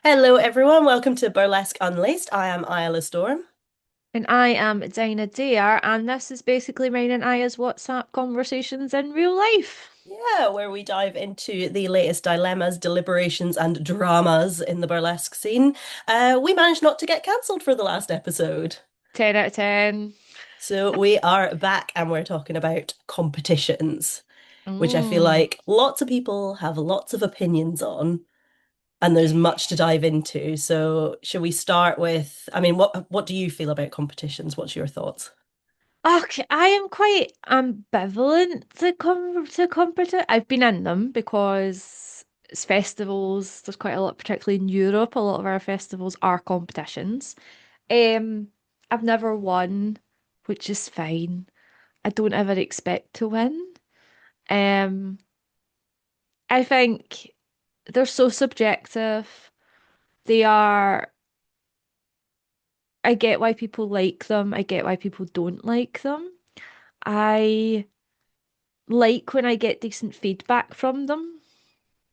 Hello, everyone. Welcome to Burlesque Unlaced. I am Isla Storm. And I am Dinah Dare, and this is basically mine and Aya's WhatsApp conversations in real life. Yeah, where we dive into the latest dilemmas, deliberations, and dramas in the burlesque scene. We managed not to get cancelled for the last episode. 10 out of 10. So we are back and we're talking about competitions, which I feel Mm. like lots of people have lots of opinions on, and there's much to dive into. So, shall we start with, what do you feel about competitions? What's your thoughts? Okay, I am quite ambivalent to competition. I've been in them because it's festivals. There's quite a lot, particularly in Europe. A lot of our festivals are competitions. Um, I've never won, which is fine. I don't ever expect to win. Um, I think they're so subjective. They are, I get why people like them. I get why people don't like them. I like when I get decent feedback from them.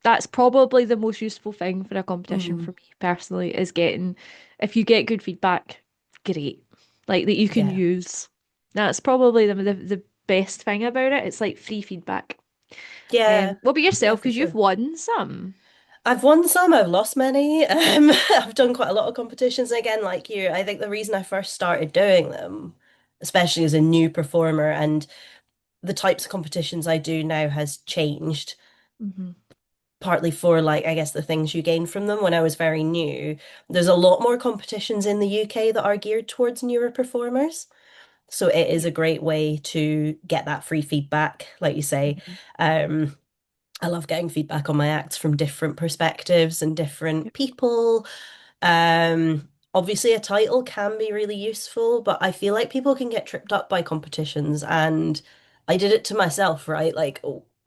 That's probably the most useful thing for a competition Mm, for me personally is getting, if you get good feedback, great. Like that you can yeah, use. That's probably the best thing about it. It's like free feedback. yeah, What about yeah, yourself? for Because you've sure. won some. I've won some, I've lost many. I've done quite a lot of competitions. And again, like you, I think the reason I first started doing them, especially as a new performer, and the types of competitions I do now has changed, Hmm. partly for like, I guess the things you gain from them when I was very new. There's a lot more competitions in the UK that are geared towards newer performers. So it is Yeah. a great way to get that free feedback, like you say. Hmm. Um, I love getting feedback on my acts from different perspectives and different Yep. people. Obviously, a title can be really useful, but I feel like people can get tripped up by competitions. And I did it to myself, right?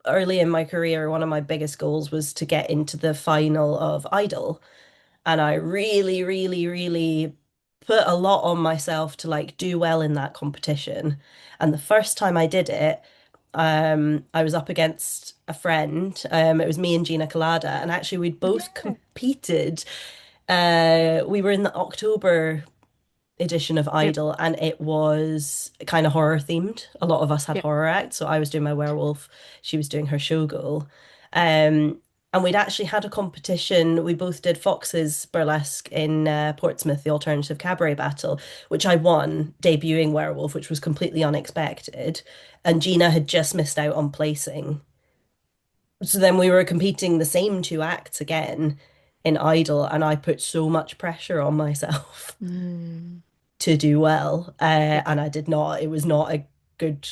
Early in my career, one of my biggest goals was to get into the final of Idol. And I really, really, really put a lot on myself to like do well in that competition. And the first time I did it, I was up against a friend. It was me and Gina Colada, and actually we'd both Yeah. competed. We were in the October edition of Yep. Idol, and it was kind of horror themed. A lot of us had Yep. horror acts, so I was doing my werewolf, she was doing her showgirl. Um, and we'd actually had a competition. We both did Fox's burlesque in Portsmouth, the alternative cabaret battle, which I won, debuting werewolf, which was completely unexpected. And Gina had just missed out on placing. So then we were competing the same two acts again in Idol, and I put so much pressure on myself Mm. to do well, Yep. and I did not. It was not a good.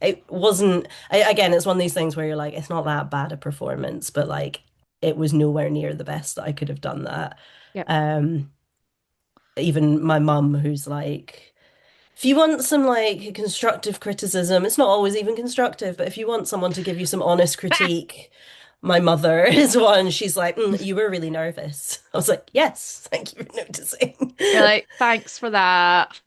It wasn't. Again, it's one of these things where you're like, it's not that bad a performance, but like, it was nowhere near the best that I could have done that. Yep. Um, Even my mum, who's like, if you want some like constructive criticism, it's not always even constructive, but if you want someone to give you some honest critique, my mother is one. She's like, you were really nervous. I was like, yes, thank you for noticing. You're like, thanks for that.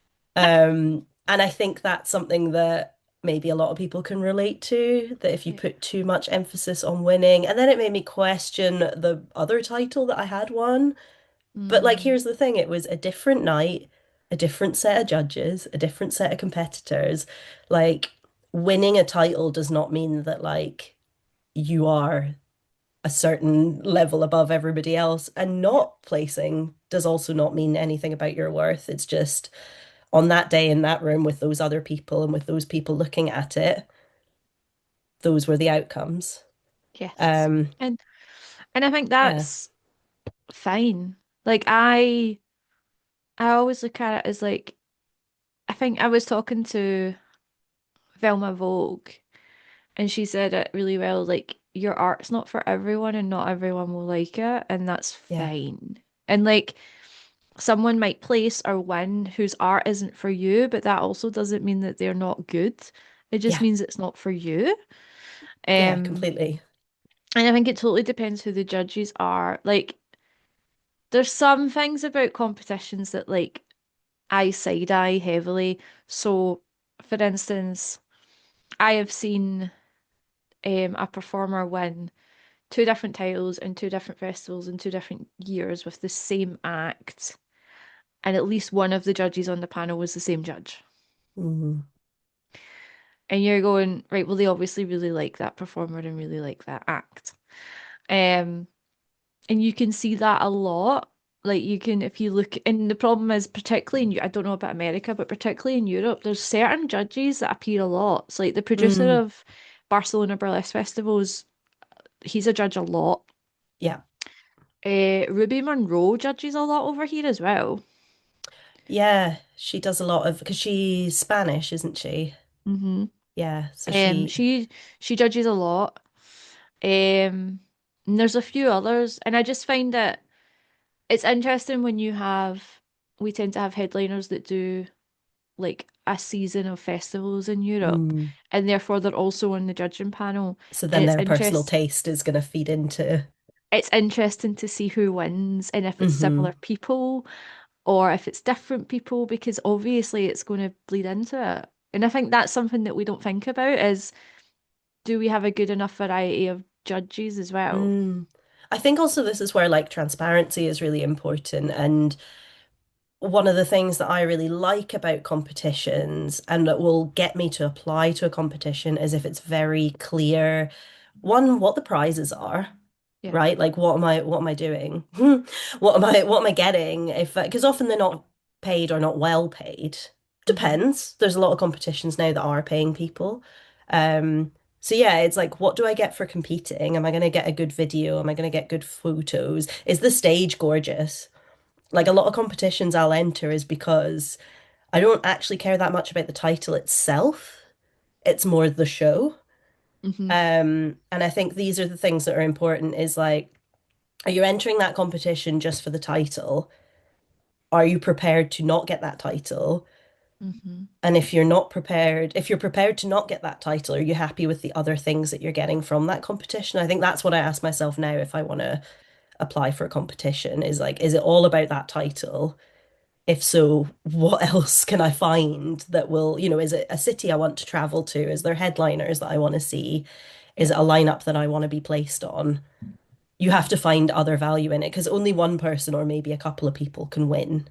And I think that's something that maybe a lot of people can relate to, that if you Yeah. put too much emphasis on winning, and then it made me question the other title that I had won. But like, Mm, here's the thing, it was a different night, a different set of judges, a different set of competitors. Like, winning a title does not mean that like you are a certain level above everybody else, and yeah. not placing does also not mean anything about your worth. It's just on that day in that room with those other people and with those people looking at it, those were the outcomes. Yes. Um, And I think yeah, that's fine. Like I always look at it as like I think I was talking to Velma Vogue and she said it really well, like your art's not for everyone and not everyone will like it, and that's yeah, fine. And like someone might place or win whose art isn't for you, but that also doesn't mean that they're not good. It just yeah, means it's not for you. yeah, Um, completely. and I think it totally depends who the judges are. Like, there's some things about competitions that, like, I side eye heavily. So, for instance, I have seen a performer win two different titles and two different festivals in two different years with the same act, and at least one of the judges on the panel was the same judge. Mm. And you're going, right, well, they obviously really like that performer and really like that act. Um, and you can see that a lot. Like you can, if you look, and the problem is particularly in, I don't know about America, but particularly in Europe, there's certain judges that appear a lot. It's like the producer Mm. of Barcelona Burlesque Festivals, he's a judge a lot. Yeah. Ruby Monroe judges a lot over here as well. Yeah, she does a lot of because she's Spanish, isn't she? hmm Yeah, so Um, she she she judges a lot. And there's a few others, and I just find that it's interesting when we tend to have headliners that do like a season of festivals in Europe, mm. and therefore they're also on the judging panel. So And then their personal taste is going to feed into. it's interesting to see who wins and if it's Hmm. similar people or if it's different people, because obviously it's going to bleed into it. And I think that's something that we don't think about is do we have a good enough variety of judges as well? Mm. I think also this is where like transparency is really important. And one of the things that I really like about competitions and that will get me to apply to a competition is if it's very clear, one, what the prizes are, Yeah. right? Like what am I doing? What am I getting? If because often they're not paid or not well paid. hmm Depends. There's a lot of competitions now that are paying people. Um, so yeah, it's like what do I get for competing? Am I going to get a good video? Am I going to get good photos? Is the stage gorgeous? Like a lot of competitions I'll enter is because I don't actually care that much about the title itself. It's more the show. hmm And I think these are the things that are important is like, are you entering that competition just for the title? Are you prepared to not get that title? hmm And if you're not prepared, if you're prepared to not get that title, are you happy with the other things that you're getting from that competition? I think that's what I ask myself now if I want to apply for a competition is like, is it all about that title? If so, what else can I find that will, is it a city I want to travel to? Is there headliners that I want to see? Is Yeah. it a lineup that I want to be placed on? You have to find other value in it because only one person or maybe a couple of people can win.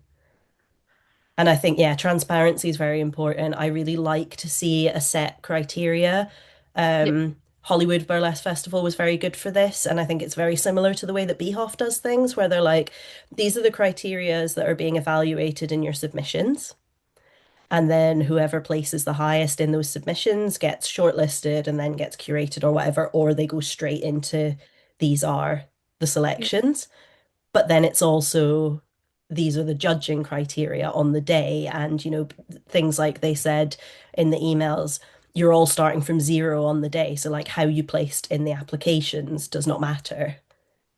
And I think, yeah, transparency is very important. I really like to see a set criteria. Yep. Hollywood Burlesque Festival was very good for this. And I think it's very similar to the way that Beehoff does things, where they're like, these are the criterias that are being evaluated in your submissions. And then whoever places the highest in those submissions gets shortlisted and then gets curated or whatever, or they go straight into these are the Yep. selections. But then it's also these are the judging criteria on the day. And, things like they said in the emails, you're all starting from zero on the day. So, like, how you placed in the applications does not matter.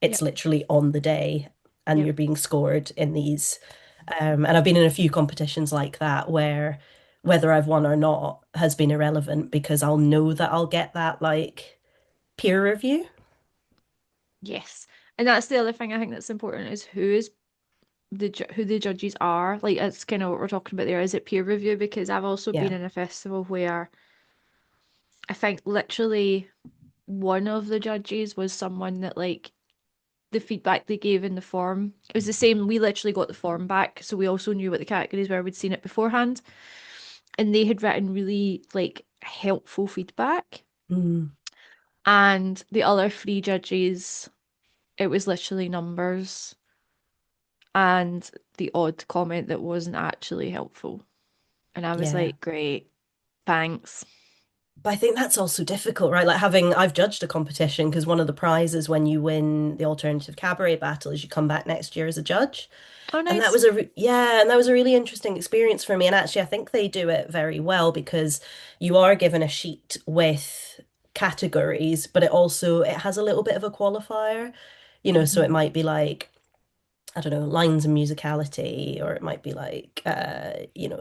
It's Yep. literally on the day, and Yep. you're being scored in these. And I've been in a few competitions like that where whether I've won or not has been irrelevant because I'll know that I'll get that, like, peer review. Yes. And that's the other thing I think that's important is who the judges are. Like that's kind of what we're talking about there. Is it peer review? Because I've also been Yeah. in a festival where I think literally one of the judges was someone that like the feedback they gave in the form. It was the same. We literally got the form back, so we also knew what the categories were. We'd seen it beforehand, and they had written really like helpful feedback. Mm, And the other three judges, it was literally numbers and the odd comment that wasn't actually helpful. And I was yeah. like, great, thanks. But I think that's also difficult, right? Like I've judged a competition because one of the prizes when you win the alternative cabaret battle is you come back next year as a judge. Oh, And that nice. was and that was a really interesting experience for me. And actually, I think they do it very well because you are given a sheet with categories, but it has a little bit of a qualifier, so hmm it might be like, I don't know, lines and musicality, or it might be like,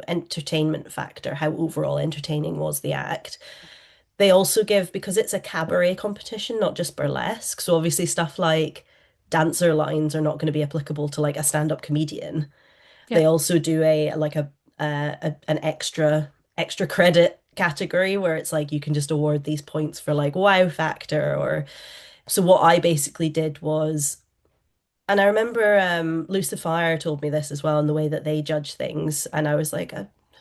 entertainment factor, how overall entertaining was the act. They also give, because it's a cabaret competition, not just burlesque. So obviously stuff like dancer lines are not going to be applicable to like a stand-up comedian. They Yep. also do an extra credit category where it's like you can just award these points for like wow factor or So what I basically did was, and I remember Lucifer told me this as well in the way that they judge things, and I was like,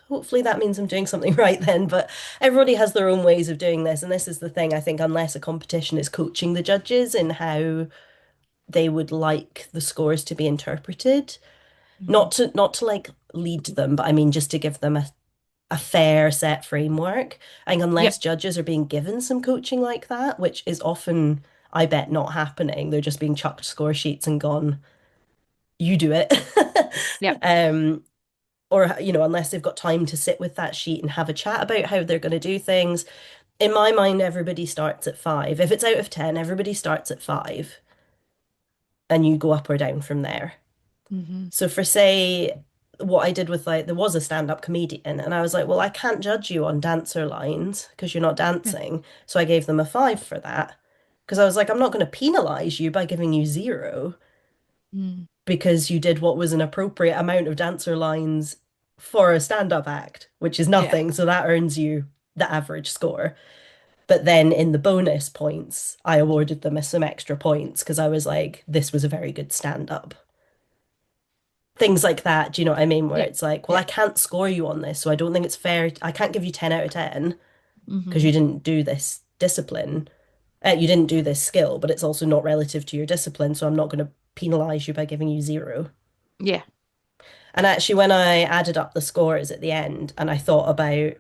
hopefully that means I'm doing something right then. But everybody has their own ways of doing this, and this is the thing. I think unless a competition is coaching the judges in how they would like the scores to be interpreted, Hmm. not to like lead them, but I mean just to give them a fair set framework. I think unless Yep. judges are being given some coaching like that, which is often, I bet, not happening. They're just being chucked score sheets and gone, you do it. Yep. Um, or, unless they've got time to sit with that sheet and have a chat about how they're going to do things. In my mind, everybody starts at five. If it's out of 10, everybody starts at five and you go up or down from there. Hmm. So for say what I did with like there was a stand-up comedian and I was like, well, I can't judge you on dancer lines because you're not Yeah. dancing. So I gave them a five for that. Because I was like, I'm not going to penalize you by giving you zero Mm. because you did what was an appropriate amount of dancer lines for a stand-up act, which is Yeah. nothing. So that earns you the average score. But then in the bonus points, I awarded them some extra points because I was like, this was a very good stand-up. Things like that. Do you know what I mean? Where Yep. it's like, well, I Yep. can't score you on this, so I don't think it's fair. I can't give you 10 out of 10 because Hmm. you didn't do this discipline. You didn't do this skill, but it's also not relative to your discipline, so I'm not going to penalize you by giving you zero. Yeah. And actually, when I added up the scores at the end and I thought about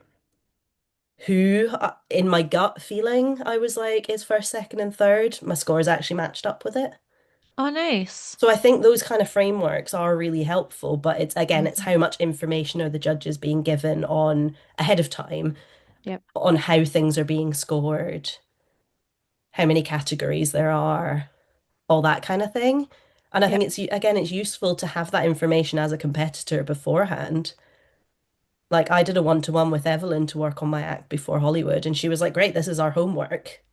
who, in my gut feeling, I was like, is first, second, and third, my scores actually matched up with it. Oh, nice. So I think those kind of frameworks are really helpful, but it's again, it's Hmm. how much information are the judges being given on ahead of time Yep. on how things are being scored, how many categories there are, all that kind of thing. And I think Yep. it's again, it's useful to have that information as a competitor beforehand. Like I did a one-to-one with Evelyn to work on my act before Hollywood, and she was like, "Great, this is our homework.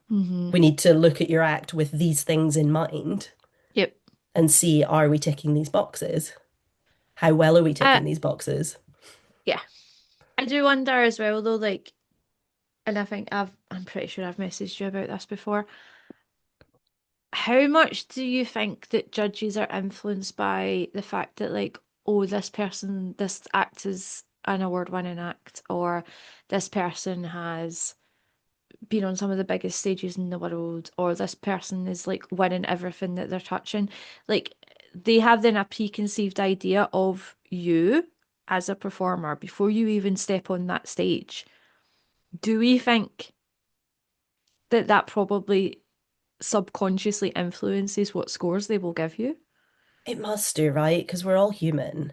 Hmm. We need to look at your act with these things in mind Yep. and see, are we ticking these boxes? How well are we Uh, ticking these boxes?" yeah. I do wonder as well though, like, and I'm pretty sure I've messaged you about this before. How much do you think that judges are influenced by the fact that, like, oh, this act is an award-winning act, or this person has been on some of the biggest stages in the world, or this person is like winning everything that they're touching? Like, they have then a preconceived idea of you as a performer before you even step on that stage. Do we think that that probably subconsciously influences what scores they will give you? It must do, right? Because we're all human.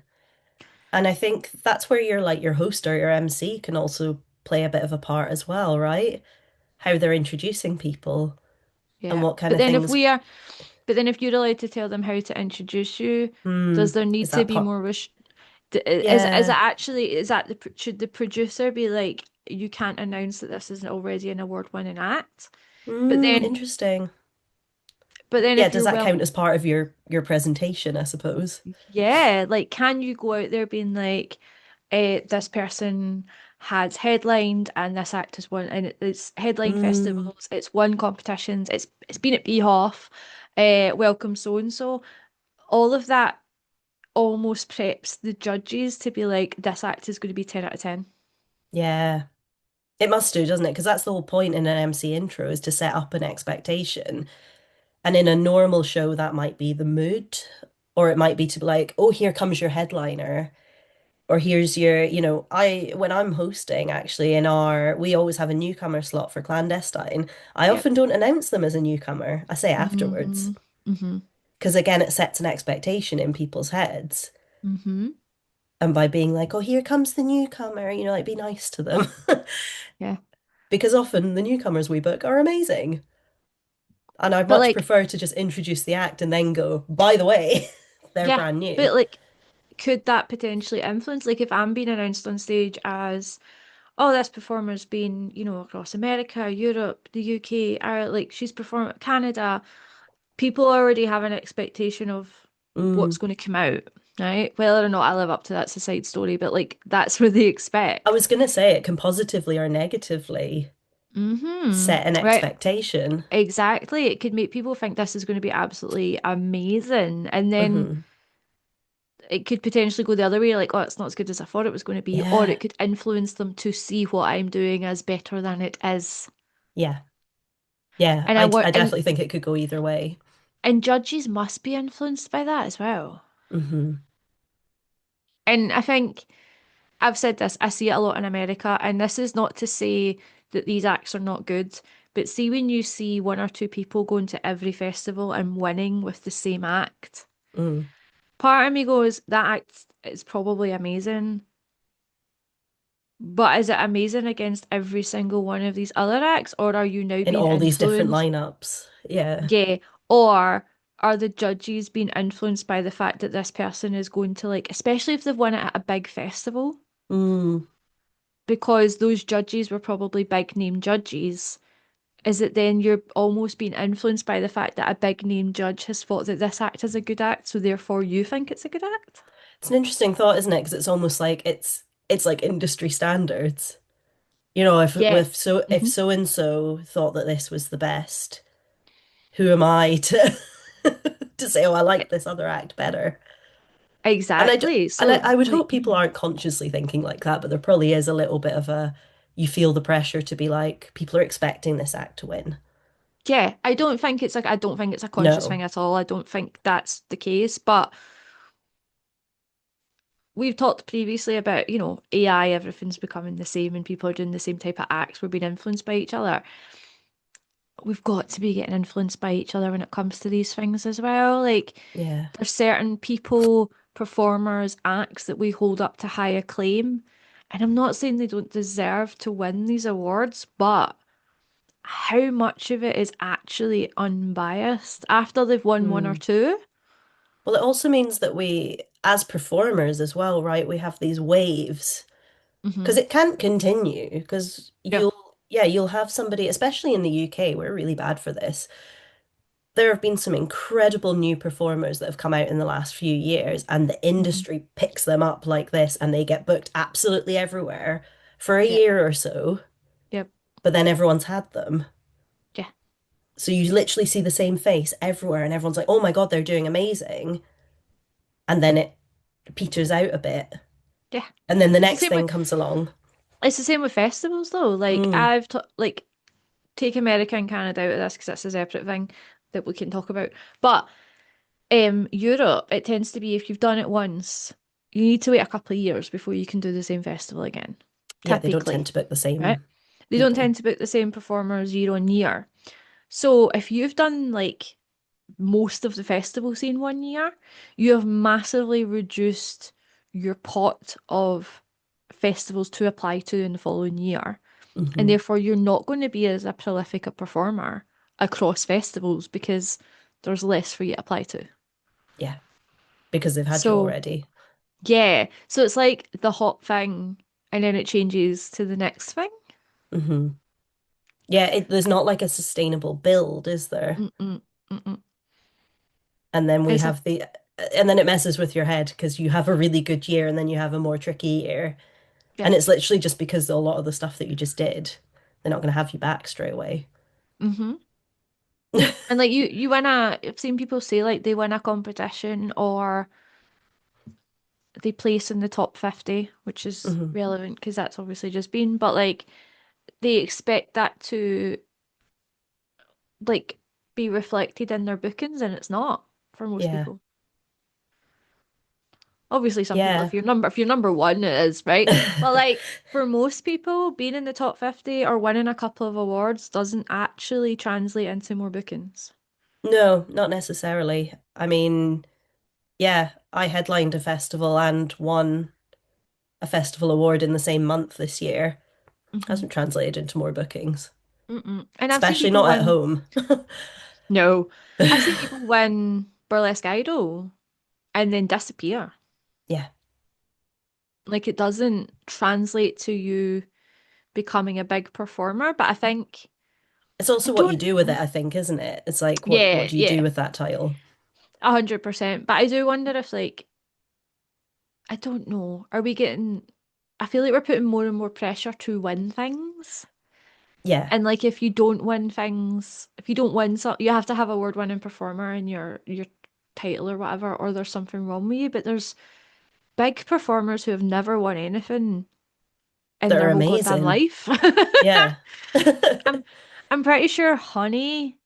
And I think that's where your host or your MC can also play a bit of a part as well, right? How they're introducing people and Yeah. what kind But of then if things. we are, but then if you're allowed to tell them how to introduce you, Hmm, does there is need to that be part? more is it Yeah. actually, is that should the producer be like, you can't announce that this isn't already an award-winning act? But Hmm, then interesting. but then Yeah, if does you're that well, count as part of your presentation, I suppose? yeah, like, can you go out there being like, this person has headlined and this act has won, and it's headline Hmm, festivals, it's won competitions, it's been at Beehoff, welcome so and so. All of that almost preps the judges to be like, this act is going to be 10 out of 10. yeah. It must do, doesn't it? Because that's the whole point in an MC intro is to set up an expectation. And in a normal show, that might be the mood, or it might be to be like, oh, here comes your headliner. Or here's your, when I'm hosting actually we always have a newcomer slot for clandestine. I Yep. often don't announce them as a newcomer. I say afterwards. Hmm. Hmm. Because again, it sets an expectation in people's heads. Hmm. And by being like, oh, here comes the newcomer, like be nice to them. Yeah. Because often the newcomers we book are amazing. And I'd But much like, prefer to just introduce the act and then go, by the way, they're yeah, brand new. but like, could that potentially influence? Like, if I'm being announced on stage as, oh, this performer's been, across America, Europe, the UK, like, she's performed Canada, people already have an expectation of what's Mm. going to come out, right? Whether or not I live up to that's a side story, but like, that's what they I expect. was going to say it can positively or negatively. Mm-hmm. set an Right. expectation. Exactly. It could make people think this is going to be absolutely amazing. And then Hmm. it could potentially go the other way, like, oh, it's not as good as I thought it was going to be, or Yeah, it could influence them to see what I'm doing as better than it is. yeah, yeah. And I I want definitely think it could go either way. and judges must be influenced by that as well. Hmm. And I think I've said this, I see it a lot in America, and this is not to say that these acts are not good, but see when you see one or two people going to every festival and winning with the same act, Mm. part of me goes, that act is probably amazing, but is it amazing against every single one of these other acts, or are you now In being all these different influenced? lineups. Yeah. Yeah, or are the judges being influenced by the fact that this person is going to like, especially if they've won it at a big festival, Mm. because those judges were probably big name judges, is it then you're almost being influenced by the fact that a big name judge has thought that this act is a good act, so therefore you think it's a good act? It's an interesting thought, isn't it? Because it's almost like it's like industry standards. You know, Yeah. if Hmm. so and so thought that this was the best, who am I to to say, oh, I like this other act better? And Exactly. So, I would like, hope people aren't consciously thinking like that, but there probably is a little bit of a you feel the pressure to be like, people are expecting this act to win. yeah, I don't think it's a conscious No. thing at all. I don't think that's the case. But we've talked previously about, AI, everything's becoming the same and people are doing the same type of acts. We're being influenced by each other. We've got to be getting influenced by each other when it comes to these things as well. Like, Yeah. there's certain people, performers, acts that we hold up to high acclaim. And I'm not saying they don't deserve to win these awards, but how much of it is actually unbiased after they've won one or Mm. two? Well, it also means that we, as performers as well, right, we have these waves Hmm. because it can't continue because No. you'll have somebody, especially in the UK, we're really bad for this. There have been some incredible new performers that have come out in the last few years, and the Hmm. industry picks them up like this, and they get booked absolutely everywhere for a Yep. year or so, Yep. but then everyone's had them. Yeah. So you literally see the same face everywhere, and everyone's like, oh my God, they're doing amazing. And then it peters out a bit. Yeah. And then the It's the next same with thing comes along. it's the same with festivals though. Like Mm, like take America and Canada out of this because that's a separate thing that we can talk about. But Europe, it tends to be if you've done it once, you need to wait a couple of years before you can do the same festival again, yeah, they don't tend typically, to book the right? same They don't people. tend to book the same performers year on year. So if you've done like most of the festival scene one year, you have massively reduced your pot of festivals to apply to in the following year. And Hmm. therefore, you're not going to be as a prolific a performer across festivals because there's less for you to apply to. Yeah, because they've had you So, already. yeah. So it's like the hot thing, and then it changes to the next thing. Hmm. Yeah, there's not like a sustainable build, is there? Mm-mm, mm-mm. And then we It's a, have and then it messes with your head because you have a really good year and then you have a more tricky year. yeah. And it's literally just because a lot of the stuff that you just did, they're not going to have you back straight away. Hmm. And like you win I've seen people say like they win a competition or they place in the top 50, which is Hmm. relevant because that's obviously just been, but like they expect that to like be reflected in their bookings and it's not for most Yeah. people. Obviously some people Yeah. if you're number one it is, right? But like for most people being in the top 50 or winning a couple of awards doesn't actually translate into more bookings. No, not necessarily. I mean, yeah, I headlined a festival and won a festival award in the same month this year. Hmm. Hasn't translated into more bookings, Mm-mm. And I've seen especially people not at win. home. No, I've seen people win Burlesque Idol and then disappear. Yeah. Like it doesn't translate to you becoming a big performer. But I think It's I also what you don't. do with it, I think, isn't it? It's like what Yeah, do you do yeah, with that title? 100%. But I do wonder if like I don't know. Are we getting? I feel like we're putting more and more pressure to win things. Yeah, And like if you don't win things, if you don't win, so you have to have award-winning performer in your title or whatever, or there's something wrong with you. But there's big performers who have never won anything in they're their whole goddamn amazing. life. Yeah. I'm I'm pretty sure Honey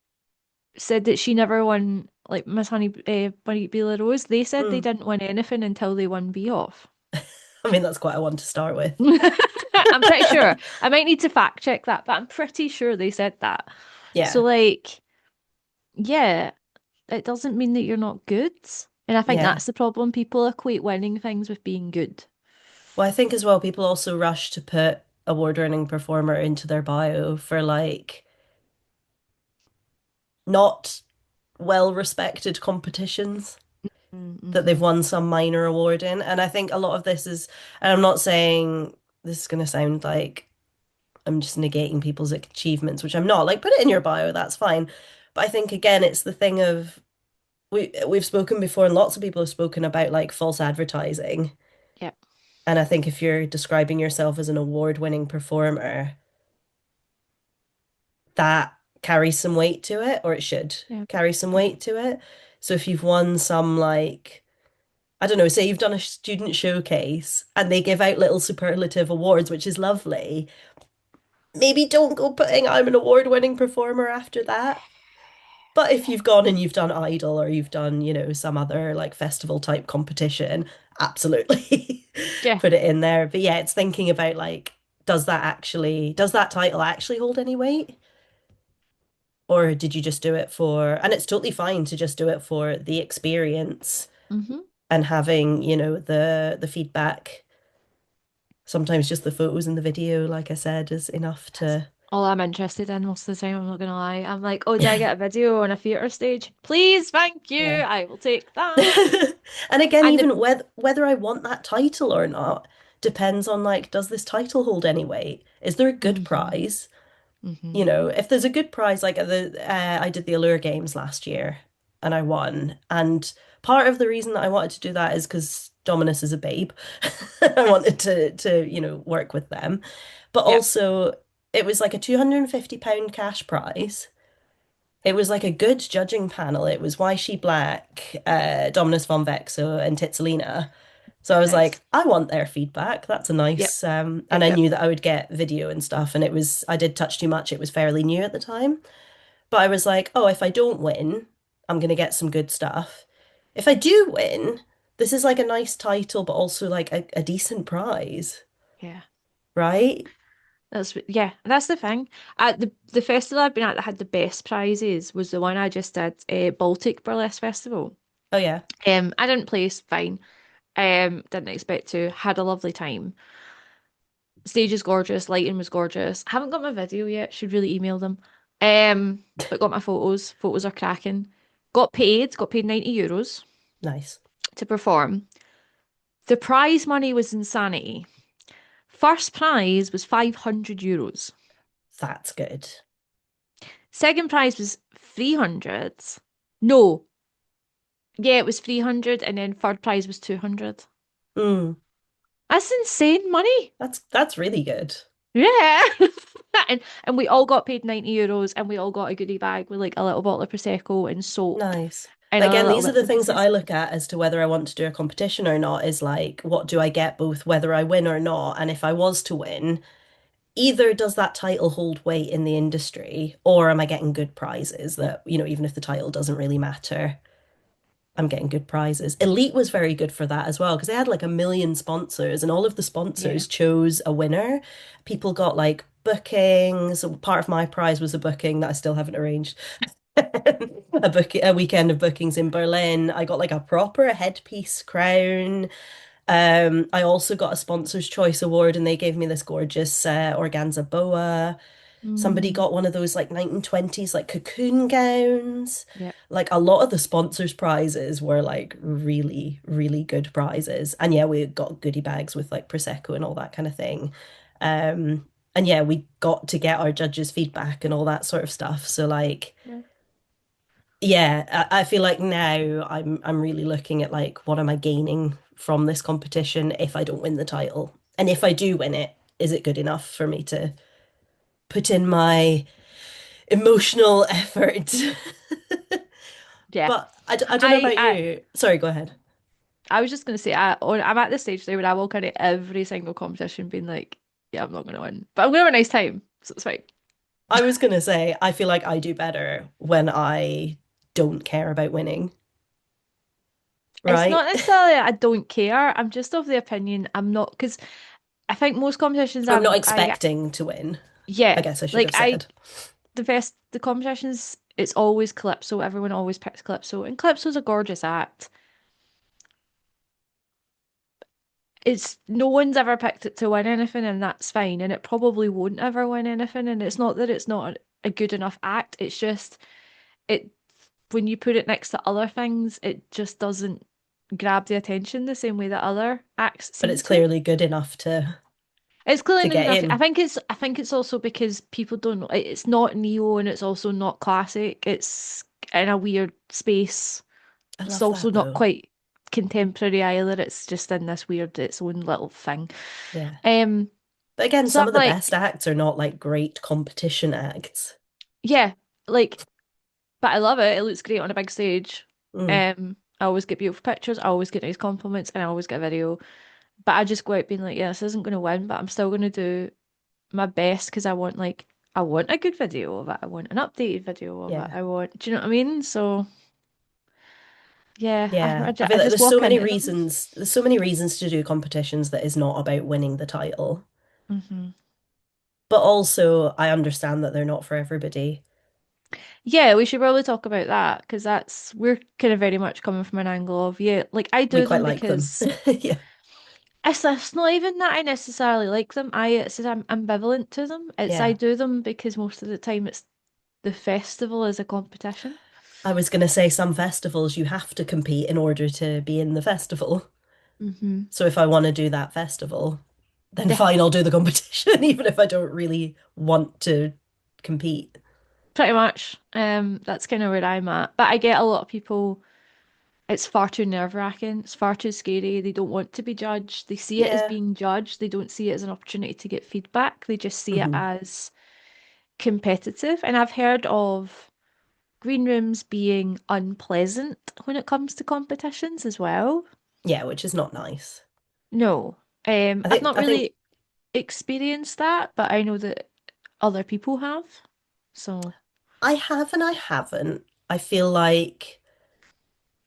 said that she never won like Miss Honey Bunny Bee Rose. They said they Mm. didn't win anything until they won Bee Off. I mean, that's quite a one to start with. I'm pretty sure. I might need to fact check that, but I'm pretty sure they said that. So Yeah, like, yeah, it doesn't mean that you're not good. And I think yeah. that's the problem. People equate winning things with being good. Well, I think as well, people also rush to put award-winning performer into their bio for like not well-respected competitions that they've Mm-hmm. won some minor award in. And I think a lot of this is, and I'm not saying this is going to sound like I'm just negating people's achievements, which I'm not. Like, put it in your bio, that's fine. But I think again, it's the thing of we've spoken before, and lots of people have spoken about like false advertising. Yeah. And I think if you're describing yourself as an award-winning performer, that carries some weight to it, or it should Yeah. carry some Yeah. weight to it. So if you've won some like I don't know, say you've done a student showcase and they give out little superlative awards, which is lovely. Maybe don't go putting I'm an award-winning performer after that. But if you've gone and you've done Idol or you've done, some other like festival type competition, absolutely Yeah. put it in there. But yeah, it's thinking about like, does that title actually hold any weight? Or did you just do it for, and it's totally fine to just do it for the experience Mm-hmm. and having, the feedback. Sometimes just the photos and the video, like I said, is enough That's to. all I'm interested in most of the time, I'm not gonna lie. I'm like, oh, did I get a video on a theatre stage? Please, thank you. Yeah. I will take that. And again, And the even whether I want that title or not depends on like, does this title hold any weight? Is there a good mm-hmm. prize? Mm-hmm. If there's a good prize, like I did the Allure Games last year and I won. And part of the reason that I wanted to do that is because Dominus is a babe. I wanted to work with them. But Yeah. also it was like a £250 cash prize. It was like a good judging panel. It was Why She Black, Dominus von Vexo, and Titsalina. So I was Nice. like, I want their feedback. That's a Yep. nice, and Yep. I Yep. knew that I would get video and stuff. And I did Touch Too Much. It was fairly new at the time. But I was like, oh, if I don't win, I'm going to get some good stuff. If I do win, this is like a nice title, but also like a decent prize, Yeah. right? Yeah, that's the thing. At the festival I've been at that had the best prizes was the one I just did, Baltic Burlesque Festival. Oh, yeah. I didn't place, fine. Didn't expect to. Had a lovely time. Stage is gorgeous, lighting was gorgeous. Haven't got my video yet. Should really email them. But got my photos. Photos are cracking. Got paid €90 Nice. to perform. The prize money was insanity. First prize was €500. That's good. Second prize was 300. No, yeah, it was 300, and then third prize was 200. Mm, That's insane money. that's really good. Yeah. And we all got paid €90 and we all got a goodie bag with like a little bottle of Prosecco and soap Nice. and But other again, little these are bits the and things that I pieces. look at as to whether I want to do a competition or not, is like, what do I get both whether I win or not? And if I was to win, either does that title hold weight in the industry, or am I getting good prizes that, even if the title doesn't really matter, I'm getting good prizes. Elite was very good for that as well, because they had like a million sponsors and all of the Yeah. sponsors chose a winner. People got like bookings. Part of my prize was a booking that I still haven't arranged. A weekend of bookings in Berlin. I got like a proper headpiece crown. I also got a Sponsor's Choice Award and they gave me this gorgeous organza boa. Somebody Mm, got one of those like 1920s like cocoon gowns. yeah. Like a lot of the sponsors' prizes were like really, really good prizes. And yeah, we got goodie bags with like Prosecco and all that kind of thing. And yeah, we got to get our judges' feedback and all that sort of stuff. So like Yeah. yeah, I feel like now I'm really looking at like what am I gaining from this competition if I don't win the title? And if I do win it, is it good enough for me to put in my emotional effort. Yeah. But I don't know I about I you. Sorry, go ahead. I was just gonna say I'm at the stage there where I walk into every single competition being like, yeah, I'm not gonna win, but I'm gonna have a nice time, so it's fine. I was gonna say, I feel like I do better when I don't care about winning, It's right? not necessarily I don't care. I'm just of the opinion I'm not because I think most competitions I'm not expecting to win, I yeah, guess I should like have said. the competitions it's always Calypso. Everyone always picks Calypso, and Calypso's a gorgeous act. It's no one's ever picked it to win anything, and that's fine. And it probably won't ever win anything. And it's not that it's not a good enough act. It's just it when you put it next to other things, it just doesn't grab the attention the same way that other acts But seem it's to. clearly good enough It's clearly to good get enough. in. I think it's also because people don't it's not neo and it's also not classic. It's in a weird space. I It's love also that not though. quite contemporary either. It's just in this weird its own little thing. Yeah. Um But again, so some I'm of the best like, acts are not like great competition acts. yeah, like but I love it. It looks great on a big stage. Mm, I always get beautiful pictures, I always get nice compliments, and I always get a video. But I just go out being like, yeah, this isn't gonna win, but I'm still gonna do my best because I want a good video of it. I want an updated video of it. yeah. I want, do you know what I mean? So yeah, Yeah. I I feel like just walk into them. there's so many reasons to do competitions that is not about winning the title. Hmm. But also I understand that they're not for everybody. Yeah, we should probably talk about that because we're kind of very much coming from an angle of yeah, like I We do quite them like them. because Yeah. it's not even that I necessarily like them. I'm ambivalent to them. It's I Yeah. do them because most of the time it's the festival is a competition. I was going to say some festivals you have to compete in order to be in the festival. Hmm. So if I want to do that festival, then Yeah, fine, I'll do the competition, even if I don't really want to compete. pretty much. That's kind of where I'm at. But I get a lot of people. It's far too nerve-wracking. It's far too scary. They don't want to be judged. They see it as Yeah. being judged. They don't see it as an opportunity to get feedback. They just see it Hmm. as competitive. And I've heard of green rooms being unpleasant when it comes to competitions as well. Yeah, which is not nice. No, I've not I think really experienced that, but I know that other people have. So, I have and I haven't. I feel like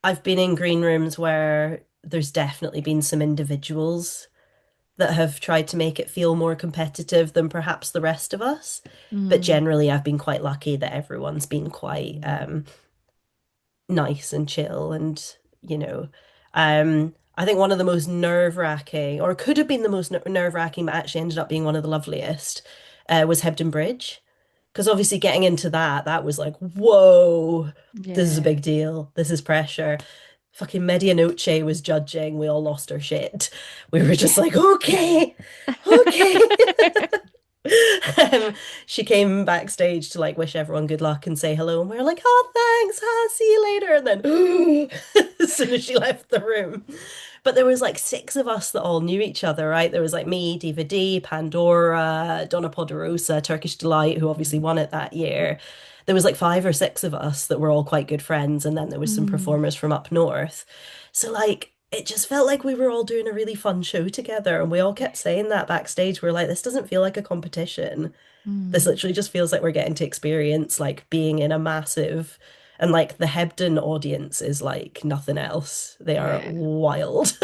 I've been in green rooms where there's definitely been some individuals that have tried to make it feel more competitive than perhaps the rest of us. But mm, generally, I've been quite lucky that everyone's been quite nice and chill and I think one of the most nerve-wracking or could have been the most nerve-wracking but actually ended up being one of the loveliest was Hebden Bridge because obviously getting into that was like whoa, this is a yeah. big deal, this is pressure. Fucking Medianoche was judging, we all lost our shit, we were just Yeah. like okay, okay. um, she came backstage to like wish everyone good luck and say hello, and we were like, "Oh, thanks, see you later." And then as soon as she left the room, but there was like six of us that all knew each other, right? There was like me, Diva D, Pandora, Donna Poderosa, Turkish Delight, who obviously won it that year. There was like five or six of us that were all quite good friends, and then there was some Mm, performers from up north. So like it just felt like we were all doing a really fun show together. And we all kept saying that backstage. We're like, this doesn't feel like a competition. This mm, literally just feels like we're getting to experience like being in a massive, and like the Hebden audience is like nothing else. They are yeah. wild.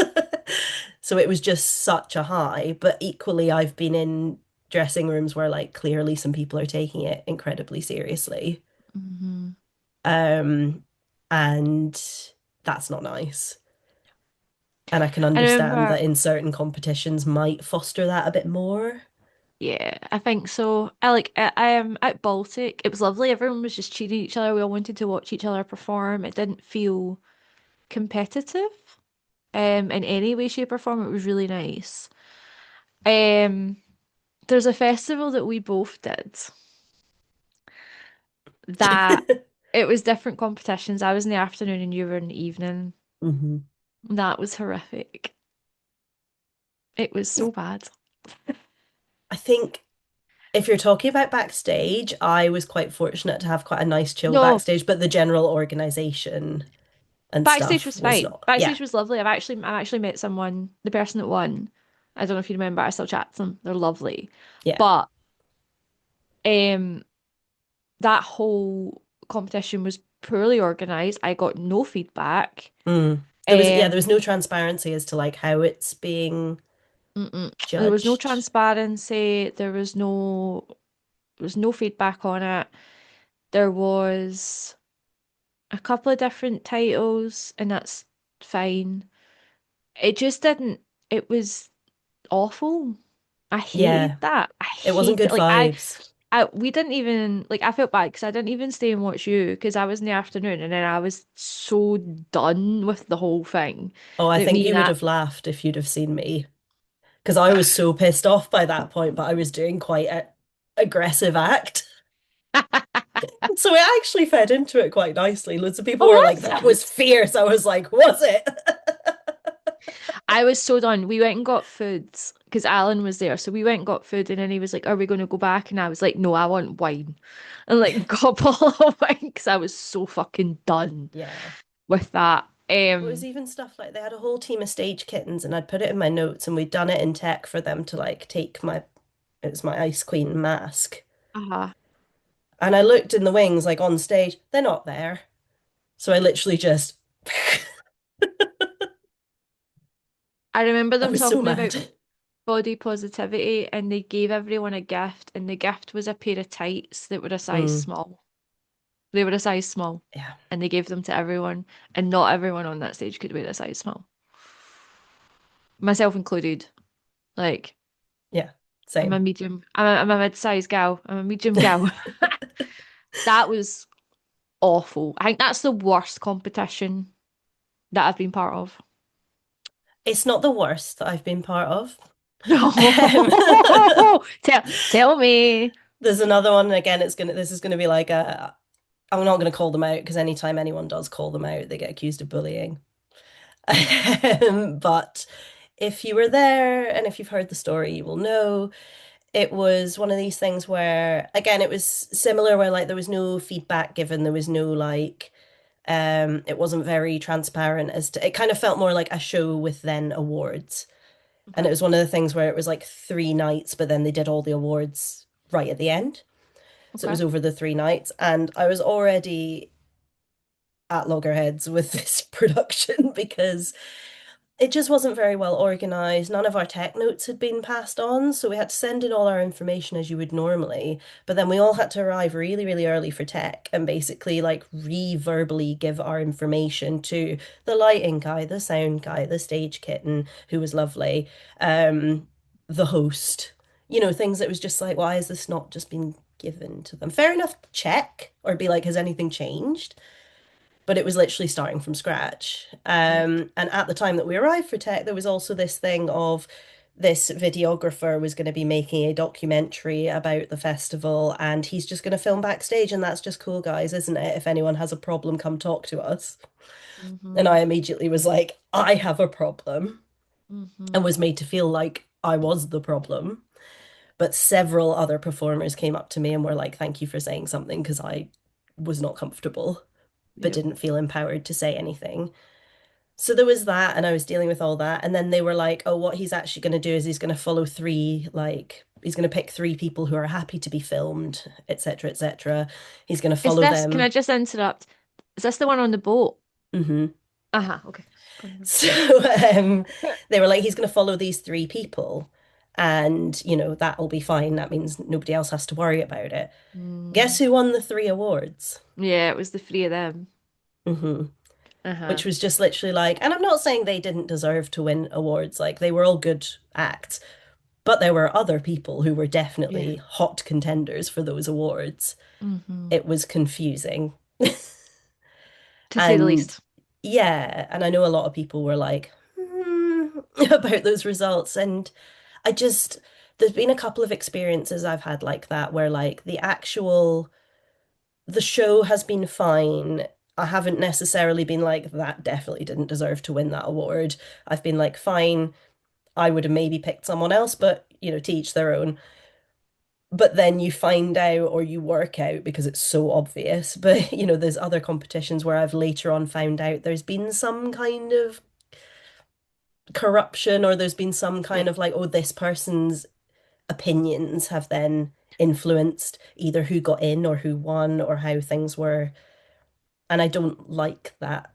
So it was just such a high. But equally, I've been in dressing rooms where like clearly some people are taking it incredibly seriously. Hmm. Um, and that's not nice. And I can I understand remember, that in certain competitions might foster that a bit more. yeah, I think so. I am at Baltic. It was lovely. Everyone was just cheering each other. We all wanted to watch each other perform. It didn't feel competitive, in any way, shape, or form. It was really nice. Um, there's a festival that we both did that it was different competitions. I was in the afternoon and you were in the evening. Hmm. That was horrific. It was so bad. I think. If you're talking about backstage, I was quite fortunate to have quite a nice chill No, backstage, but the general organization and backstage stuff was was fine. not. Yeah, Backstage was lovely. I've actually met someone, the person that won. I don't know if you remember, I still chat to them. They're lovely. yeah. But um that whole competition was poorly organized. I got no feedback. Mm. There was Um no transparency as to like how it's being there was no judged. transparency. There was no feedback on it. There was a couple of different titles, and that's fine. It just didn't, it was awful. I hated Yeah, that. I it wasn't hated good it. Like I, vibes. I we didn't even like I felt bad because I didn't even stay and watch you because I was in the afternoon and then I was so done with the whole thing Oh, I that think me you and would that have laughed if you'd have seen me because I was so pissed off by that point, but I was doing quite a aggressive act. So it actually fed into it quite nicely. Loads of people oh were like, was that was it? fierce. I was like, was it? I was so done. We went and got food because Alan was there. So we went and got food and then he was like, are we going to go back? And I was like, no, I want wine. And like got a bottle of wine because I was so fucking done Yeah. with that. It was even stuff like they had a whole team of stage kittens, and I'd put it in my notes, and we'd done it in tech for them to like take my, it was my Ice Queen mask. Uh-huh. And I looked in the wings, like on stage, they're not there. So I literally just, I remember I them was so talking about mad. body positivity and they gave everyone a gift and the gift was a pair of tights that were a size Mm, small. They were a size small yeah, and they gave them to everyone and not everyone on that stage could wear a size small. Myself included. Like yeah, I'm a same. medium. I'm a mid-sized gal. I'm a medium gal. That was awful. I think that's the worst competition that I've been part of. It's not the worst that I've been part of. Um, No. Tell me. there's another one, and again, this is gonna be like a, I'm not gonna call them out because anytime anyone does call them out, they get accused of bullying. But if you were there and if you've heard the story, you will know it was one of these things where, again, it was similar where like there was no feedback given, there was no like, it wasn't very transparent as to, it kind of felt more like a show with then awards. And it Okay. was one of the things where it was like 3 nights, but then they did all the awards right at the end. So it Okay. was over the 3 nights. And I was already at loggerheads with this production because it just wasn't very well organized. None of our tech notes had been passed on, so we had to send in all our information as you would normally. But then we all had to arrive really, really early for tech and basically like re-verbally give our information to the lighting guy, the sound guy, the stage kitten, who was lovely, the host. Things that was just like, why has this not just been given to them? Fair enough to check or be like, has anything changed? But it was literally starting from scratch. Right. And at the time that we arrived for tech, there was also this thing of this videographer was going to be making a documentary about the festival, and he's just going to film backstage, and that's just cool, guys, isn't it? If anyone has a problem, come talk to us. And Mm-hmm. I immediately was like, I have a problem, and Mm-hmm. was made to feel like I was the problem. But several other performers came up to me and were like, thank you for saying something because I was not comfortable but Yep. didn't feel empowered to say anything. So there was that, and I was dealing with all that. And then they were like, oh, what he's actually going to do is he's going to follow three, like, he's going to pick three people who are happy to be filmed, etc., etc. He's going to Is follow this, can I them. just interrupt? Is this the one on the boat? Hmm. Uh-huh, okay. Go ahead. So they were like, he's going to follow these three people, and, that'll be fine. That means nobody else has to worry about it. Guess Mm. who won the three awards? Yeah, it was the three of them. Hmm. Uh-huh. Which was just literally like, and I'm not saying they didn't deserve to win awards, like they were all good acts, but there were other people who were Yeah. definitely hot contenders for those awards. Mm-hmm. It was confusing. To say the And least. yeah, and I know a lot of people were like, about those results. And I just, there's been a couple of experiences I've had like that where like the show has been fine. I haven't necessarily been like, that definitely didn't deserve to win that award. I've been like, fine, I would have maybe picked someone else, but to each their own. but then you find out or you work out because it's so obvious. But there's other competitions where I've later on found out there's been some kind of corruption or there's been some Yeah, kind of like, oh, this person's opinions have then influenced either who got in or who won or how things were. And I don't like that.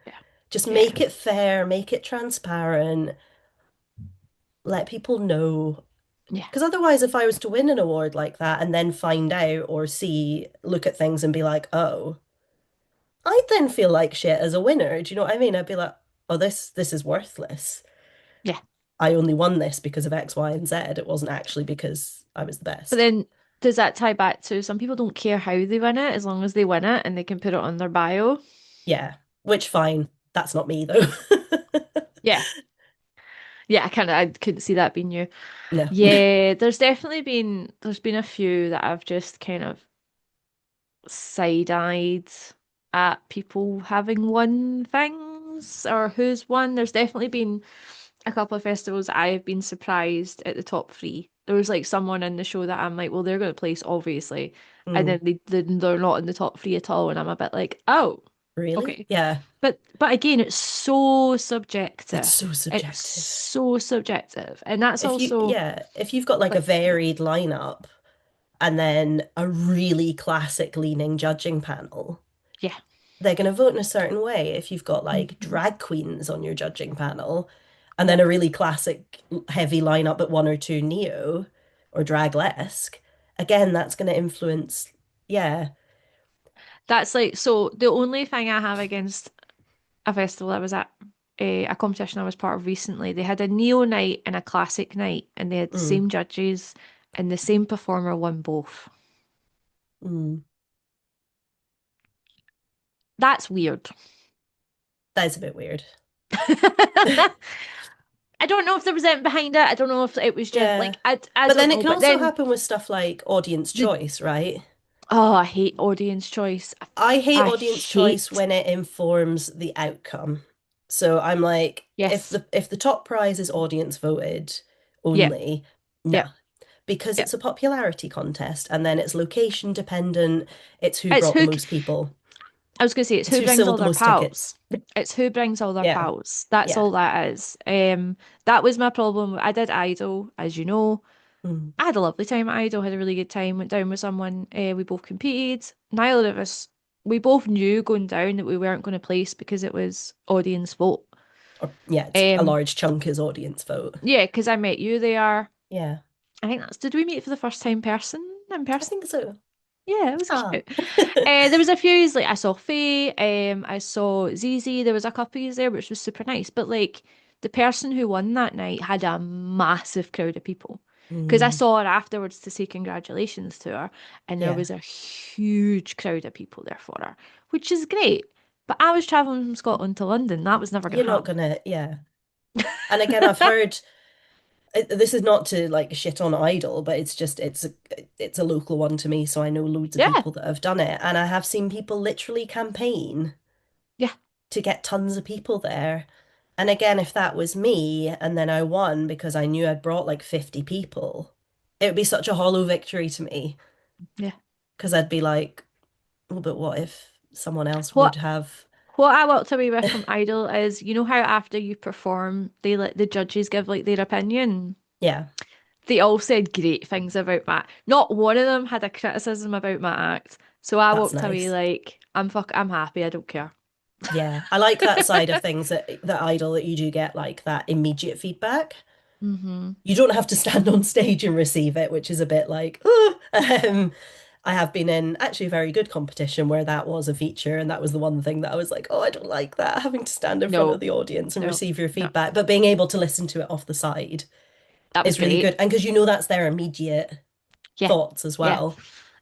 yeah, Just yeah, make it fair, make it transparent, let people know. yeah. Because otherwise, if I was to win an award like that and then find out or look at things and be like, oh, I'd then feel like shit as a winner. Do you know what I mean? I'd be like, oh, this is worthless. Yeah. I only won this because of X, Y, and Z. It wasn't actually because I was the But best. then does that tie back to some people don't care how they win it as long as they win it and they can put it on their bio? Yeah, which fine. That's not me though. Yeah. Yeah, I couldn't see that being you. No. Yeah, there's been a few that I've just kind of side-eyed at people having won things or who's won. There's definitely been a couple of festivals that I have been surprised at the top three. There was like someone in the show that I'm like, well, they're going to place obviously, and Mm, then they're not in the top three at all, and I'm a bit like, oh, really? okay. Yeah. But again, it's so It's subjective. so It's subjective. so subjective, and that's also If you've got like a like, varied lineup and then a really classic leaning judging panel, yeah. they're going to vote in a certain way. If you've got like Mhm. drag queens on your judging panel and then Yep. a really classic heavy lineup but one or two neo or draglesque, again, that's going to influence, yeah. That's like so the only thing I have against a festival I was at a competition I was part of recently. They had a neo night and a classic night, and they had the Mm, same judges, and the same performer won both. mm. That's weird. That is a bit weird. I don't know if there was anything behind it. I don't know if it was just Yeah. like I But don't then it know. can But also then happen with stuff like audience the choice, right? oh, I hate audience choice. I hate I audience choice hate. when it informs the outcome. So I'm like, if Yes. the top prize is audience voted Yep. only, nah, Yep. because it's Yep. a popularity contest and then it's location dependent. It's who It's brought the who. most people. I was gonna say it's It's who who brings sold all the their most pals. tickets. It's who brings all their Yeah, pals. That's yeah. all that is. That was my problem. I did Idol, as you know. Mm. I had a lovely time at Idol, had a really good time, went down with someone. We both competed. Neither of us, we both knew going down that we weren't going to place because it was audience vote. Or yeah, it's a Um, large chunk is audience vote. yeah, because I met you there. Yeah, I think did we meet for the first time in I person? think so. Yeah, it was Ah. cute. There was a few like I saw Faye, I saw ZZ. There was a couple there, which was super nice. But like the person who won that night had a massive crowd of people because I Mm, saw her afterwards to say congratulations to her, and there yeah. was a huge crowd of people there for her, which is great. But I was traveling from Scotland to London. That was never going You're to not happen. gonna, yeah. And again, I've heard this is not to like shit on Idol, but it's a local one to me, so I know loads of Yeah, people that have done it, and I have seen people literally campaign yeah, to get tons of people there. And again, if that was me and then I won because I knew I'd brought like 50 people, it would be such a hollow victory to me yeah. because I'd be like, well, but what if someone else would What have? What I walked away with from Idol is, you know how after you perform, they let the judges give like their opinion. Yeah, They all said great things about my. Not one of them had a criticism about my act. So I that's walked away nice. like, I'm happy. I don't care. Yeah, I like that side of things that Idol that you do get like that immediate feedback. Hmm. You don't have to stand on stage and receive it, which is a bit like, oh. I have been in actually a very good competition where that was a feature, and that was the one thing that I was like, oh, I don't like that, having to stand in front of No, the audience and no, receive your no. feedback, but being able to listen to it off the side That was is really great. good. And because that's their immediate Yeah, thoughts as yeah. well.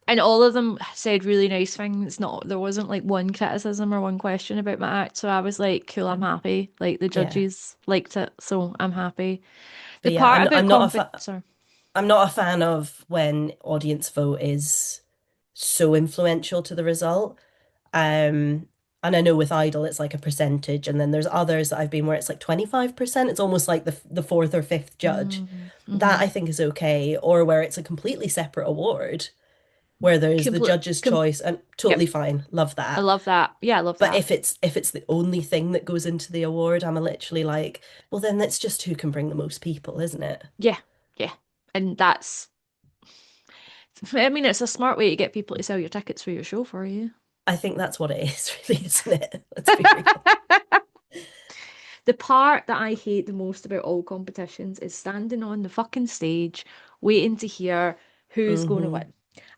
And all of them said really nice things. Not there wasn't like one criticism or one question about my act. So I was like, cool, I'm happy. Like the Yeah. judges liked it, so I'm happy. The But yeah, part I'm about I'm not sorry. I'm not a fan of when audience vote is so influential to the result. Um, And I know with Idol it's like a percentage, and then there's others that I've been where it's like 25%. It's almost like the fourth or fifth judge. Mm, That hmm I think is okay, or where it's a completely separate award, where there's the Complete, judge's choice, and totally yep. fine, love I that. love that. Yeah, I love But that. if it's the only thing that goes into the award, I'm literally like, well, then that's just who can bring the most people, isn't it? Yeah, yeah. And that's, I mean, it's a smart way to get people to sell your tickets for your show for you. I think that's what it is, really, isn't it? Let's be real. The part that I hate the most about all competitions is standing on the fucking stage waiting to hear who's going to Hmm. win.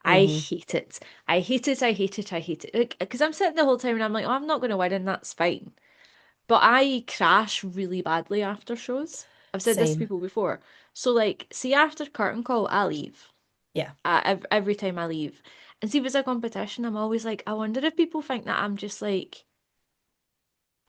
I Hmm. hate it. I hate it. I hate it. I hate it. Like, because I'm sitting the whole time and I'm like, oh, I'm not going to win, and that's fine. But I crash really badly after shows. I've said this to Same. people before. So, like, see, after curtain call, I leave. Yeah. Every time I leave. And see, if it's a competition, I'm always like, I wonder if people think that I'm just like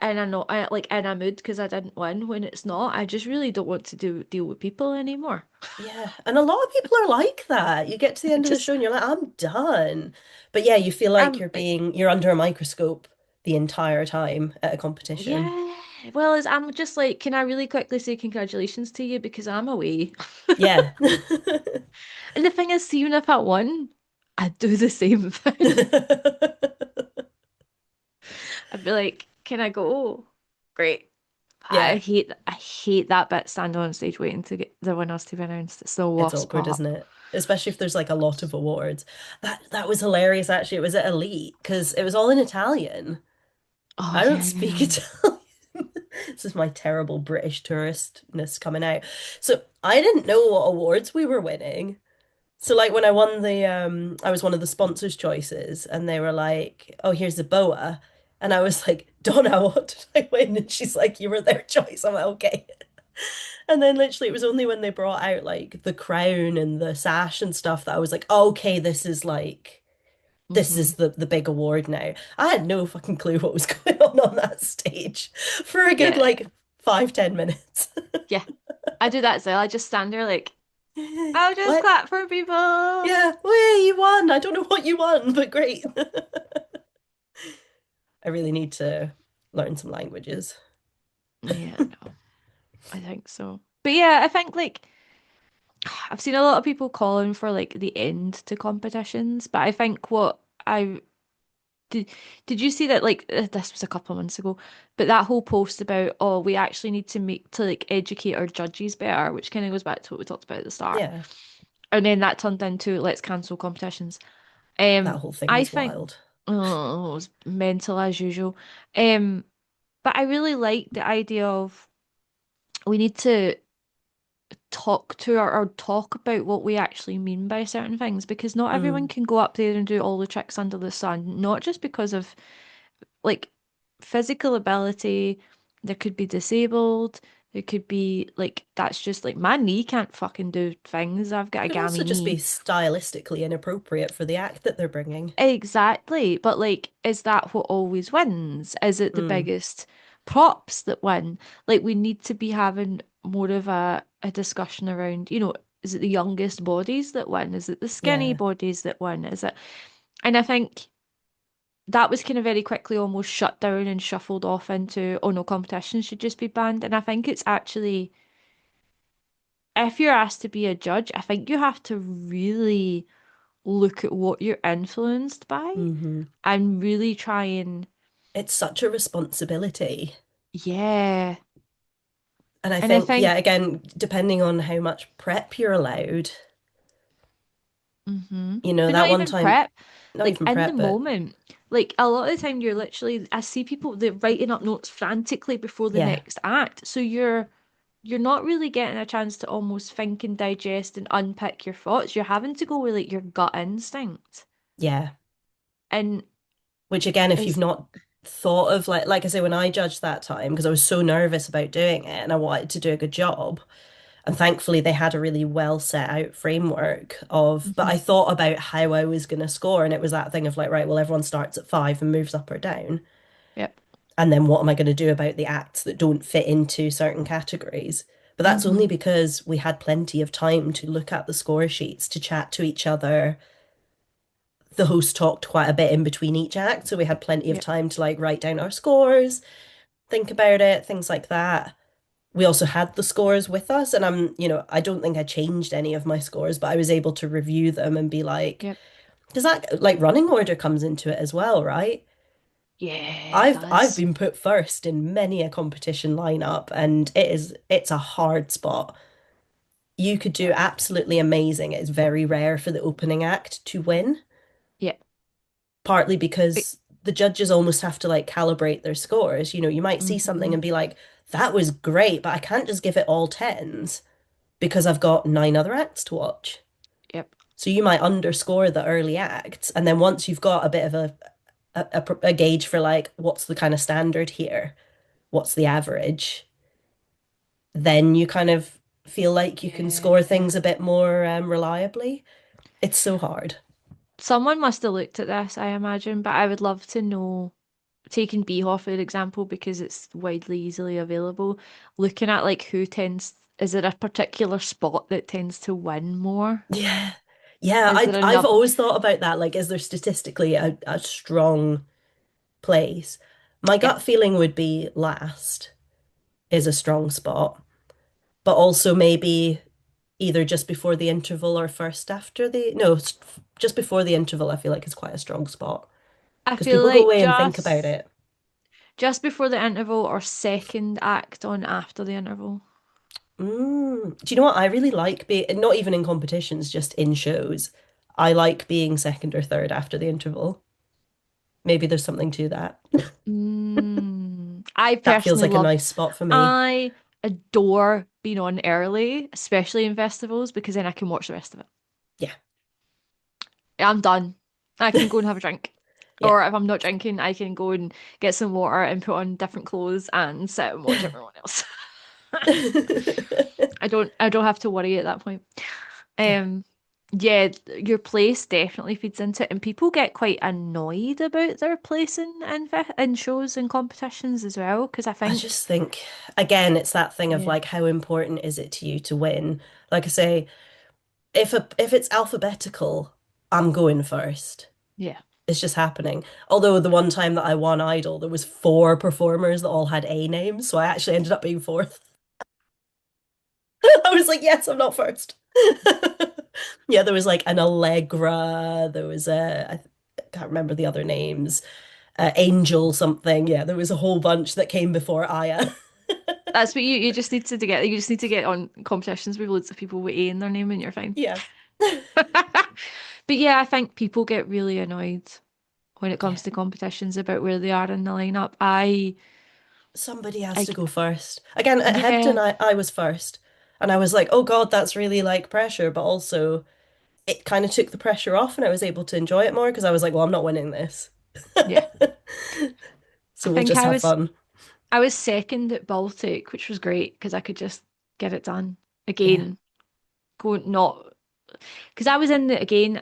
like in a mood because I didn't win when it's not. I just really don't want to deal with people anymore. Yeah. And a lot of people are like that. You get to the I end of the just show and you're like, I'm done. But yeah, you feel like I'm like, you're under a microscope the entire time at a competition. yeah. Well, as I'm just like, can I really quickly say congratulations to you because I'm away. Yeah. And the thing is, see, even if I won, I'd do the same thing. I'd be like, can I go? Great. Yeah. I hate that bit standing on stage waiting to get the winners to be announced. It's the It's worst awkward, part. isn't it? Especially if there's like a lot of awards. That was hilarious actually. It was at Elite because it was all in Italian. Oh I don't yeah, speak yeah. Italian. This is my terrible British touristness coming out. So I didn't know what awards we were winning. So like when I won the I was one of the sponsors' choices and they were like, "Oh, here's the boa." And I was like, "Donna, what did I win?" And she's like, "You were their choice." I'm like, "Okay." And then literally it was only when they brought out like the crown and the sash and stuff that I was like, oh, "Okay, this is like this hmm is the big award now." I had no fucking clue what was going on that stage for a good Yeah, like 5, 10 minutes. yeah. I do that as well. I just stand there like, I'll just What? clap for people. Yeah, well, you won. I don't know what you won, but great. I really need to learn some languages. Yeah, no, I think so. But yeah, I think like I've seen a lot of people calling for like the end to competitions, but I think what I did did you see that like this was a couple of months ago, but that whole post about oh we actually need to make to like educate our judges better, which kind of goes back to what we talked about at the start. Yeah, And then that turned into let's cancel competitions. that whole thing I was think wild. oh, it was mental as usual. Um, but I really like the idea of we need to talk to or talk about what we actually mean by certain things because not everyone Mm, can go up there and do all the tricks under the sun, not just because of like physical ability, there could be disabled, there could be like that's just like my knee can't fucking do things. I've got a could also gammy just be knee. stylistically inappropriate for the act that they're bringing. Exactly. But like, is that what always wins? Is it the Mm, biggest props that win? Like we need to be having more of a discussion around, is it the youngest bodies that win? Is it the skinny yeah. bodies that win? Is it and I think that was kind of very quickly almost shut down and shuffled off into, oh no, competition should just be banned. And I think it's actually, if you're asked to be a judge, I think you have to really look at what you're influenced by Hmm. and really try and, It's such a responsibility. yeah. And I And I think, yeah, think, again, depending on how much prep you're allowed, but that not one even time, prep, not like even in the prep, but moment. Like a lot of the time, you're literally, I see people, they're writing up notes frantically before the yeah, next act. So you're not really getting a chance to almost think and digest and unpick your thoughts. You're having to go with like your gut instinct. yeah. And Which again, if you've is not thought of like I say, when I judged that time, because I was so nervous about doing it and I wanted to do a good job. And thankfully they had a really well set out framework but I Mhm. thought about how I was going to score. And it was that thing of like, right, well, everyone starts at 5 and moves up or down. Yep. And then what am I going to do about the acts that don't fit into certain categories? But that's only hmm because we had plenty of time to look at the score sheets, to chat to each other, the host talked quite a bit in between each act, so we had plenty of Yep. time to like write down our scores, think about it, things like that. We also had the scores with us, and I don't think I changed any of my scores, but I was able to review them and be like, Yep. does that like running order comes into it as well, right? Yeah, it I've does. been put first in many a competition lineup, and it's a hard spot. You could do Yep. absolutely amazing. It's very rare for the opening act to win, Yep. partly It, because the judges almost have to like calibrate their scores. You might see something mhm. and be like, that was great, but I can't just give it all tens because I've got nine other acts to watch. Yep. So you might underscore the early acts, and then once you've got a bit of a gauge for like what's the kind of standard here, what's the average, then you kind of feel like you can score Yeah. things a bit more reliably. It's so hard. Someone must have looked at this, I imagine, but I would love to know, taking Beehoff for example, because it's widely easily available, looking at like who tends, is there a particular spot that tends to win more? Yeah. Yeah, Is there I've enough? always thought about that. Like, is there statistically a strong place? My Yeah. gut feeling would be last is a strong spot, but also maybe either just before the interval or first after the no, just before the interval, I feel like is quite a strong spot I because feel people go like away and think about it. just before the interval or second act on after the interval. Do you know what? I really like being, not even in competitions, just in shows. I like being second or third after the interval. Maybe there's something to that. I That feels personally like a love, nice spot for me. I adore being on early, especially in festivals, because then I can watch the rest of it. Yeah. I'm done. I can go and have a drink. Yeah. Or if I'm not drinking, I can go and get some water and put on different clothes and sit and watch everyone else. I don't have to worry at that point. Yeah. Um yeah, your place definitely feeds into it, and people get quite annoyed about their place in shows and competitions as well, because I I think just think, again, it's that thing of yeah, like, how important is it to you to win? Like I say, if it's alphabetical, I'm going first. yeah. It's just happening. Although the one time that I won Idol, there was four performers that all had A names, so I actually ended up being fourth. I was like, yes, I'm not first. Yeah, there was like an Allegra, there was I can't remember the other names, Angel something. Yeah, there was a whole bunch that came before Aya. That's what you just need to get. You just need to get on competitions with loads of people with A in their name and you're fine. Yeah. But yeah, I think people get really annoyed when it Yeah. comes to competitions about where they are in the lineup. Somebody has I, to go first. Again, at Hebden, yeah, I was first. And I was like, oh God, that's really like pressure. But also, it kind of took the pressure off and I was able to enjoy it more because I was like, well, I'm not winning this. yeah. I So we'll think just I have was fun. I was second at Baltic, which was great because I could just get it done. Yeah. Again, go not because I was in the again.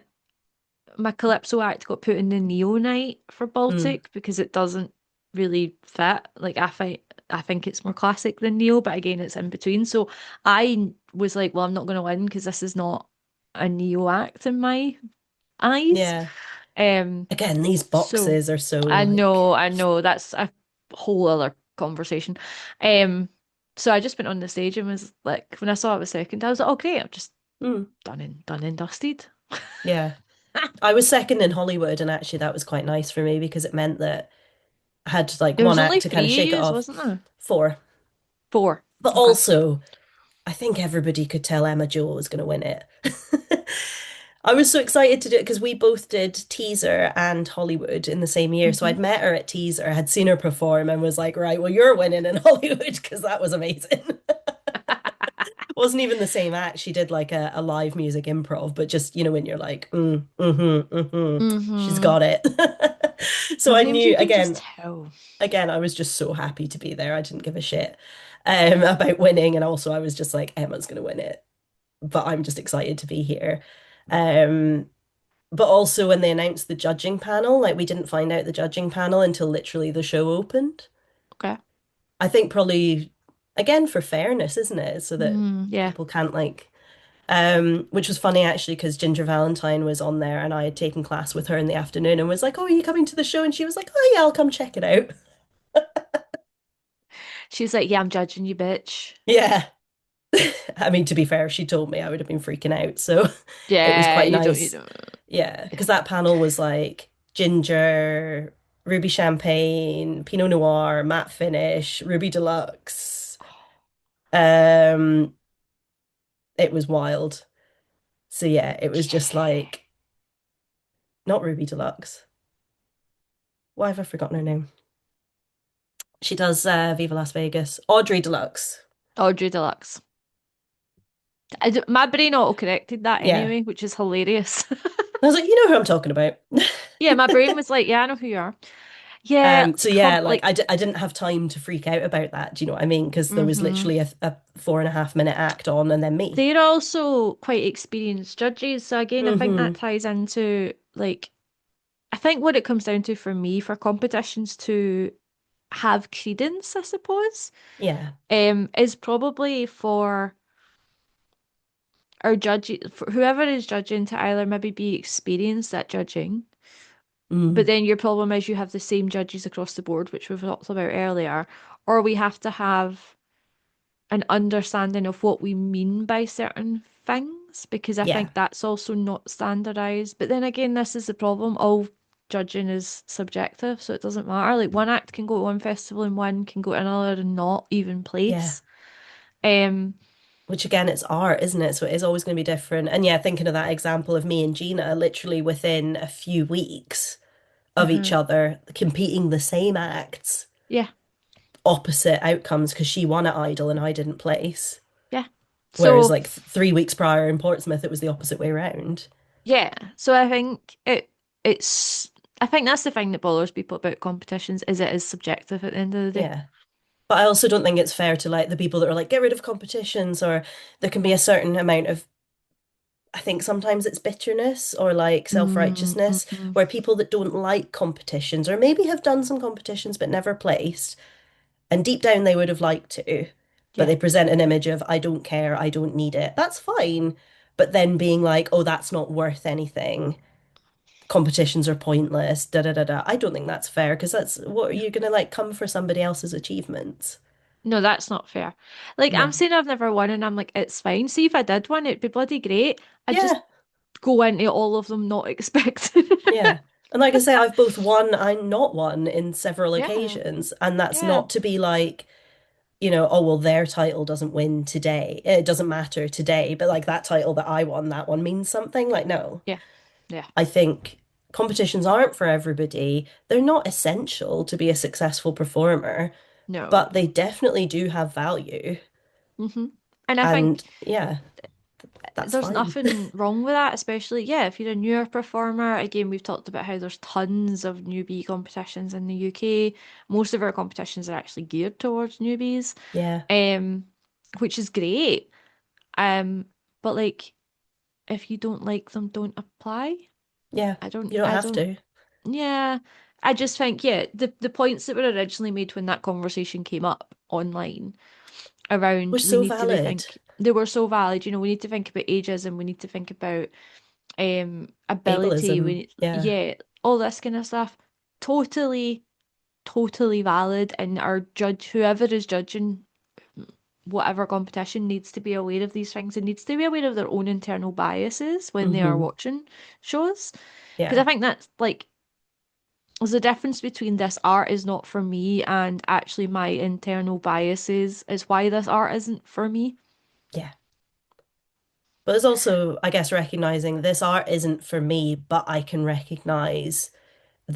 My Calypso act got put in the Neo night for Mm. Baltic because it doesn't really fit. Like I think it's more classic than Neo, but again it's in between. So I was like, well, I'm not gonna win because this is not a Neo act in my eyes. Yeah. Um Again, these so boxes are so I like, know, I know that's a whole other conversation. So I just went on the stage and was like, when I saw it was second, I was like, oh great, I'm just mm, done and dusted. yeah. I was second in Hollywood, and actually that was quite nice for me because it meant that I had like There one was only act to kind of three of shake it yous, off. wasn't there? Four. Four. But Okay. also, I think everybody could tell Emma Jewel was going to win it. I was so excited to do it because we both did Teaser and Hollywood in the same year. So Hmm. I'd met her at Teaser, had seen her perform, and was like, right, well, you're winning in Hollywood because that was amazing. It wasn't even the same act. She did like a live music improv, but just, when you're like, she's Hmm. got it. So I Sometimes you knew can just again, tell. I was just so happy to be there. I didn't give a shit about winning. And also I was just like, Emma's gonna win it. But I'm just excited to be here. Um, but also when they announced the judging panel, like we didn't find out the judging panel until literally the show opened. Okay. I think probably again for fairness, isn't it? So that Yeah. people can't like. Which was funny actually because Ginger Valentine was on there and I had taken class with her in the afternoon and was like, "Oh, are you coming to the show?" And she was like, "Oh yeah, I'll come check it out." She's like, yeah, I'm judging you, bitch. Yeah. I mean, to be fair, if she told me, I would have been freaking out. So it was Yeah, quite you nice. don't. Yeah, because that panel was like Ginger, Ruby Champagne, Pinot Noir, Matte Finish, Ruby Deluxe. Um, it was wild. So yeah, it was just Yeah. like not Ruby Deluxe. Why have I forgotten her name? She does Viva Las Vegas. Audrey Deluxe. Audrey Deluxe. My brain auto-corrected that Yeah. anyway, which is hilarious. I was like, you know who I'm talking about. Yeah, my brain was like, yeah, I know who you are. Yeah, So yeah, com like like, I didn't have time to freak out about that. Do you know what I mean? Because there was hmm literally a 4.5 minute act on and then me. they're also quite experienced judges. So again, I think that Hmm. ties into like, I think what it comes down to for me for competitions to have credence, I suppose, Yeah. is probably for our judge, for whoever is judging to either maybe be experienced at judging, but Mm. then your problem is you have the same judges across the board, which we've talked about earlier, or we have to have an understanding of what we mean by certain things, because I Yeah. think that's also not standardized. But then again, this is the problem. All judging is subjective, so it doesn't matter. Like one act can go to one festival and one can go to another and not even Yeah. place. Um, Which again, it's art, isn't it? So it is always going to be different. And yeah, thinking of that example of me and Gina, literally within a few weeks of each uh-huh. other, competing the same acts, Yeah, opposite outcomes because she won at Idol and I didn't place. yeah. Whereas So like 3 weeks prior in Portsmouth, it was the opposite way around. yeah, so I think it's I think that's the thing that bothers people about competitions is it is subjective at the end of the day. Yeah. But I also don't think it's fair to like the people that are like, get rid of competitions, or there can be a certain amount of, I think sometimes it's bitterness or like self-righteousness, Mm-hmm. where people that don't like competitions or maybe have done some competitions but never placed, and deep down they would have liked to, but Yeah. they present an image of, I don't care, I don't need it. That's fine. But then being like, oh, that's not worth anything. Competitions are pointless, da da da da. I don't think that's fair because that's what are you gonna like come for somebody else's achievements? No, that's not fair. Like I'm No. saying I've never won and I'm like, it's fine. See if I did win, it'd be bloody great. I just Yeah, go into all of them not expecting. yeah. And like I say, I've both won and not won in several Yeah, occasions. And that's yeah, not to be like, oh, well, their title doesn't win today. It doesn't matter today. But like that title that I won, that one means something. Like, no, yeah, yeah. I think competitions aren't for everybody. They're not essential to be a successful performer, No. but they definitely do have value. hmm And I think And yeah, that's there's fine. nothing wrong with that, especially, yeah, if you're a newer performer. Again, we've talked about how there's tons of newbie competitions in the UK. Most of our competitions are actually geared towards newbies, Yeah, um, which is great. Um, but like, if you don't like them, don't apply. yeah. I don't, You don't I have don't, to. yeah. I just think, yeah, the points that were originally made when that conversation came up online We're around we so need to valid. rethink, they were so valid. We need to think about ageism, we need to think about ability, Ableism. Yeah, yeah, all this kind of stuff. Totally, totally valid. And our judge, whoever is judging whatever competition, needs to be aware of these things and needs to be aware of their own internal biases when they are hmm, watching shows. Because I yeah, think that's like there's a difference between this art is not for me and actually my internal biases is why this art isn't for me. yeah. But there's also, I guess, recognizing this art isn't for me, but I can recognize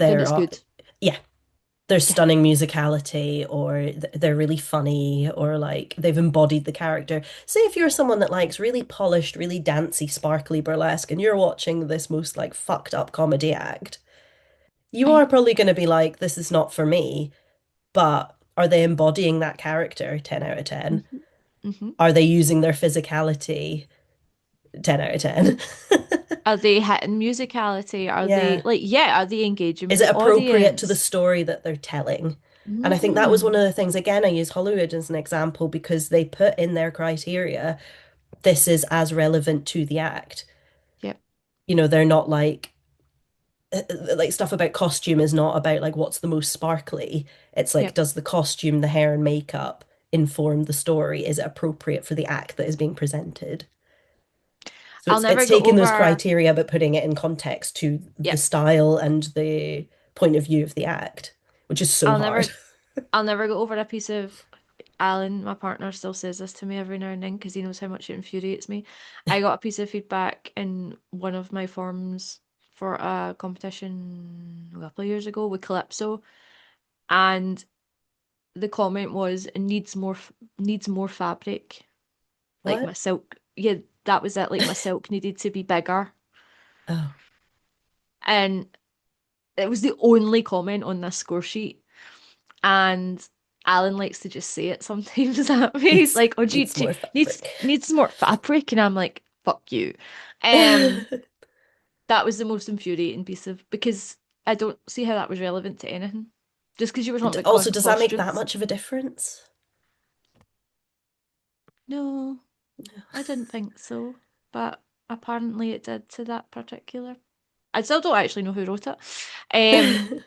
Then their it's art. good. Yeah, their Yeah. stunning musicality, or they're really funny, or like they've embodied the character. Say if you're someone that likes really polished, really dancey, sparkly burlesque, and you're watching this most like fucked up comedy act, you I are probably going to be like, this is not for me. But are they embodying that character? 10 out of 10. hmm hmm Are they using their physicality? 10 out of 10. Are they hitting musicality? Are they Yeah. like yeah, are they engaging with Is it the appropriate to the audience? story that they're telling? And I think that was one hmm of the things, again, I use Hollywood as an example because they put in their criteria this is as relevant to the act. Yep. They're not like stuff about costume is not about like what's the most sparkly. It's like, Yep. does the costume, the hair and makeup inform the story? Is it appropriate for the act that is being presented? So I'll it's never go taking those over. criteria but putting it in context to the Yep. style and the point of view of the act, which is so I'll hard. never. I'll never go over a piece of. Alan, my partner, still says this to me every now and then because he knows how much it infuriates me. I got a piece of feedback in one of my forums for a competition a couple of years ago with Calypso, and the comment was, "It needs more fabric." Like my What? silk, yeah, that was it. Like my silk needed to be bigger, Oh, and it was the only comment on this score sheet. And Alan likes to just say it sometimes at me. He's needs like, "Oh, needs do more needs fabric. needs more fabric," and I'm like, "Fuck you." Um, that was the most infuriating piece of because I don't see how that was relevant to anything. Just because you were talking about Also, does that make that costumes. much of a difference? No, I didn't think so, but apparently it did to that particular. I still don't actually know who wrote it. Um,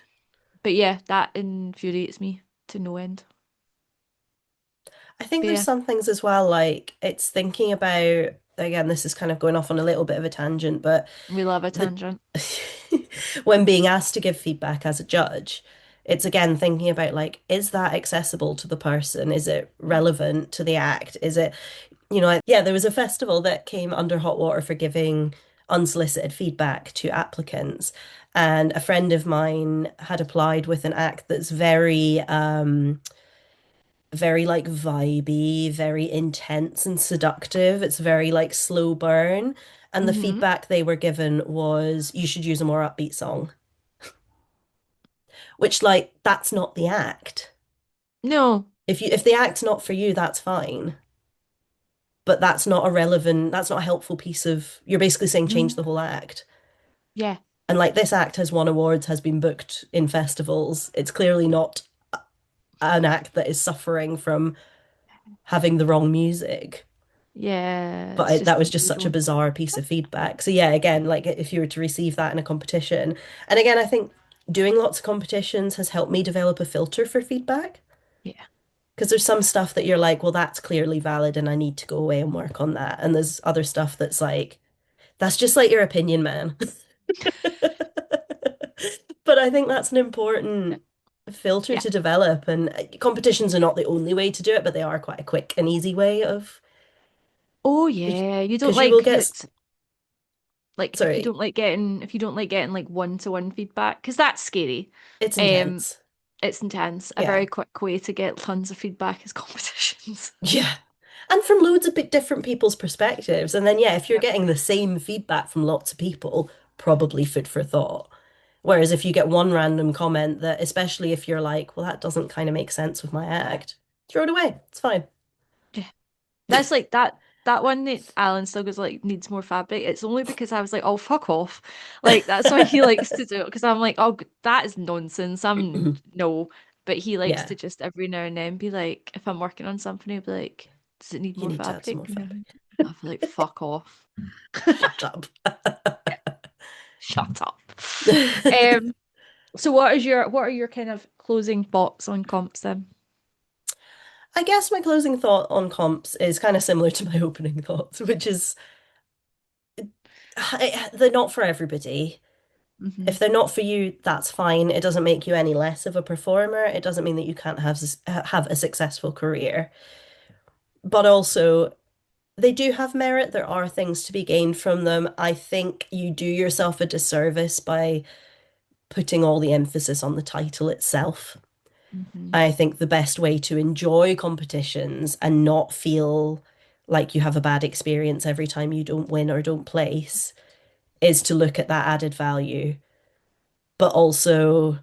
but yeah, that infuriates me to no end. I think But there's yeah, some things as well, like it's thinking about, again, this is kind of going off on a little bit of a tangent, but we love a the tangent. when being asked to give feedback as a judge, it's again thinking about like, is that accessible to the person? Is it Yeah. relevant to the act? Is it, yeah, there was a festival that came under hot water for giving unsolicited feedback to applicants. And a friend of mine had applied with an act that's very like vibey, very intense and seductive. It's very like slow burn. And the Mm-hmm. feedback they were given was you should use a more upbeat song, which like that's not the act. No. If the act's not for you, that's fine. But that's not a helpful piece of, you're basically saying change No. the whole act. Yeah. And like this act has won awards, has been booked in festivals. It's clearly not an act that is suffering from having the wrong music. Yeah. But It's that just was that just you such a don't. bizarre piece of feedback. So yeah, again, like if you were to receive that in a competition, and again, I think doing lots of competitions has helped me develop a filter for feedback. Yeah. Because there's some stuff that you're like, well, that's clearly valid and I need to go away and work on that. And there's other stuff that's like, that's just like your opinion, man. But I think that's an important filter Yeah. to develop. And competitions are not the only way to do it, but they are quite a quick and easy way of, Oh yeah. You don't because you will like get, like sorry, if you don't like getting like one-to-one feedback because that's scary. it's Um, intense. it's intense. A Yeah. very quick way to get tons of feedback is competitions. Yeah. And from loads of bit different people's perspectives. And then, yeah, if you're Yep. getting the same feedback from lots of people, probably food for thought. Whereas if you get one random comment that, especially if you're like, well, that doesn't kind of make sense with my act, throw it away. It's fine. Yeah. That's like that one that Alan still goes like needs more fabric. It's only because I was like, oh fuck off. Like that's why he likes to do it because I'm like, oh that is nonsense. I'm no. But he likes Yeah, to just every now and then be like, if I'm working on something, he'll be like, does it need you more need to add some fabric? more And fabric. I'll be like, fuck off. Shut up. Shut up. Um, so what are your kind of closing thoughts on comps then? I guess my closing thought on comps is kind of similar to my opening thoughts, which is they're not for everybody. Hmm. If they're not for you, that's fine. It doesn't make you any less of a performer. It doesn't mean that you can't have a successful career. But also, they do have merit. There are things to be gained from them. I think you do yourself a disservice by putting all the emphasis on the title itself. Hmm. I think the best way to enjoy competitions and not feel like you have a bad experience every time you don't win or don't place is to look at that added value. But also,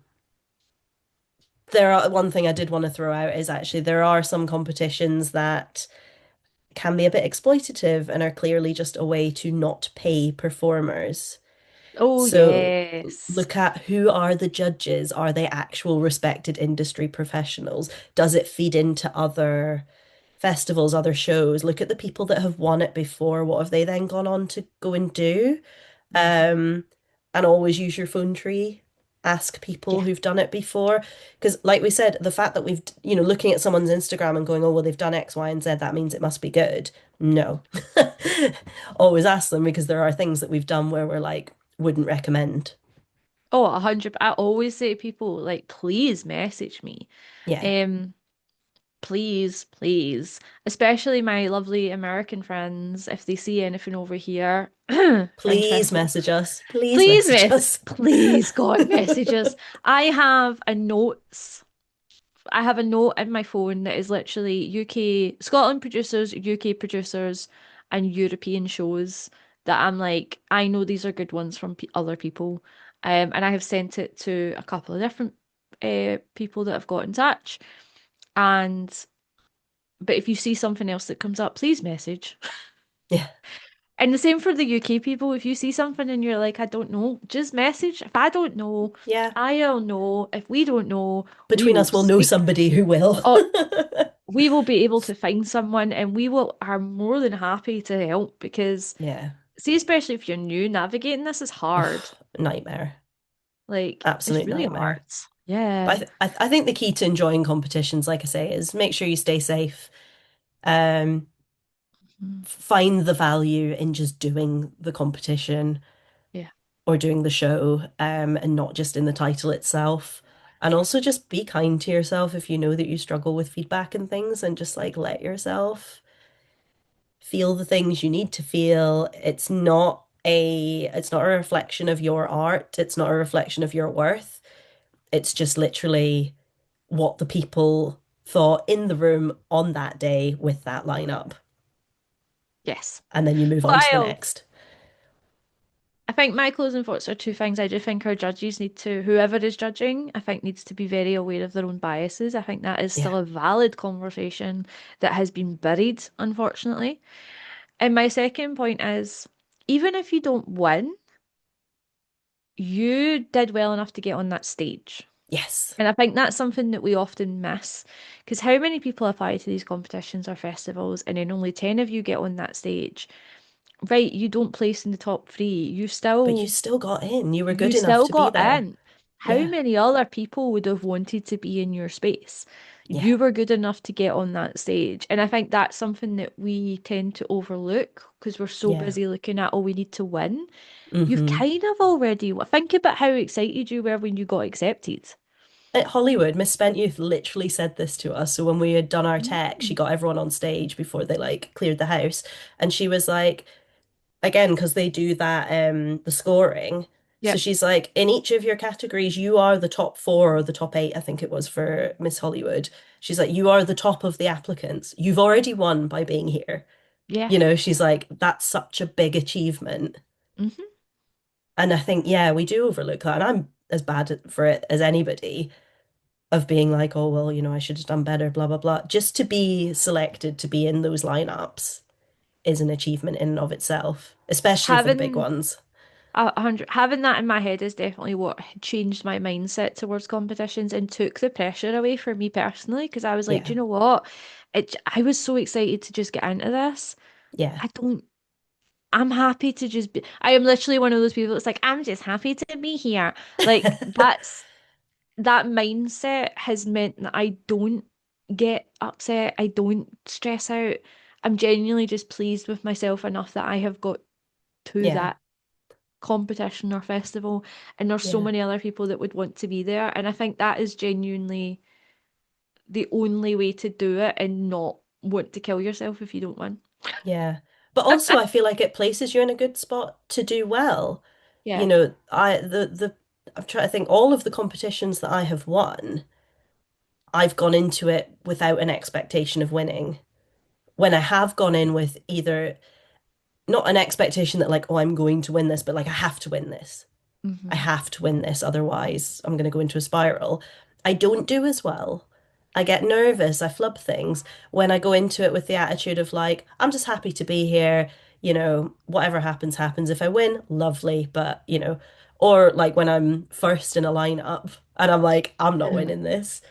one thing I did want to throw out is actually there are some competitions that can be a bit exploitative and are clearly just a way to not pay performers. Oh So yes. look at who are the judges? Are they actual respected industry professionals? Does it feed into other festivals, other shows, look at the people that have won it before. What have they then gone on to go and do? Hmm. Um, and always use your phone tree. Ask people Yeah. who've done it before. Because, like we said, the fact that we've, looking at someone's Instagram and going, oh, well, they've done X, Y, and Z, that means it must be good. No. Always ask them because there are things that we've done where we're like, wouldn't recommend. Oh, 100. I always say to people, like, please message me. Yeah. Um, please, please. Especially my lovely American friends, if they see anything over here, Fringe Please Festival. message us. Please Please message us. please, God, messages. I have a notes. I have a note in my phone that is literally UK, Scotland producers, UK producers, and European shows that I'm like, I know these are good ones from pe other people. And I have sent it to a couple of different people that have got in touch. And but if you see something else that comes up, please message. Yeah. And the same for the UK people. If you see something and you're like, I don't know, just message. If I don't know, Yeah. I'll know. If we don't know, we Between will us, we'll know speak. somebody who will. Oh, we will be able to find someone and we will are more than happy to help because Yeah. see, especially if you're new, navigating this is hard. Nightmare. Like, it's Absolute really hard. nightmare. But Yeah. I think the key to enjoying competitions, like I say, is make sure you stay safe. Um, Mhm. find the value in just doing the competition Yeah. or doing the show, and not just in the title itself. And also just be kind to yourself if you know that you struggle with feedback and things, and just like let yourself feel the things you need to feel. It's not a reflection of your art. It's not a reflection of your worth. It's just literally what the people thought in the room on that day with that lineup. Yes. And then you move Well, on to the next. I think my closing thoughts are two things. I do think our judges need to, whoever is judging, I think needs to be very aware of their own biases. I think that is Yeah. still a valid conversation that has been buried, unfortunately. And my second point is, even if you don't win, you did well enough to get on that stage. Yes. And I think that's something that we often miss. Because how many people apply to these competitions or festivals, and then only 10 of you get on that stage? Right, you don't place in the top three. But you still got in. You were You good enough still to be got there. in. How Yeah. many other people would have wanted to be in your space? Yeah. You were good enough to get on that stage. And I think that's something that we tend to overlook because we're so Yeah. busy looking at, oh, we need to win. You've Hmm. kind of already, think about how excited you were when you got accepted. At Hollywood, Miss Spent Youth literally said this to us. So when we had done our tech, she Mm. got everyone on stage before they like cleared the house. And she was like, again, because they do that the scoring. So Yep. she's like, in each of your categories, you are the top four or the top eight, I think it was for Miss Hollywood. She's like, you are the top of the applicants. You've already won by being here. Yeah. She's like, that's such a big achievement. Hmm. And I think, yeah, we do overlook that. And I'm as bad for it as anybody of being like, oh, well, I should have done better, blah, blah, blah. Just to be selected to be in those lineups is an achievement in and of itself, especially for the big Having ones. having that in my head is definitely what changed my mindset towards competitions and took the pressure away for me personally because I was like, do Yeah. you know what? I was so excited to just get into this. Yeah. I don't I'm happy to just be I am literally one of those people that's like, I'm just happy to be here. Like that mindset has meant that I don't get upset. I don't stress out. I'm genuinely just pleased with myself enough that I have got to Yeah. that competition or festival, and there's so Yeah. many other people that would want to be there. And I think that is genuinely the only way to do it and not want to kill yourself if you don't win. Yeah. But also I feel like it places you in a good spot to do well. Yeah. I'm trying to think all of the competitions that I have won, I've gone into it without an expectation of winning. When I have gone in with either not an expectation that like, oh, I'm going to win this, but like I have to win this. I Hmm. have to win this, otherwise I'm going to go into a spiral. I don't do as well. I get nervous, I flub things when I go into it with the attitude of like, I'm just happy to be here, whatever happens, happens. If I win, lovely, but or like when I'm first in a lineup And I'm like, I'm not winning this.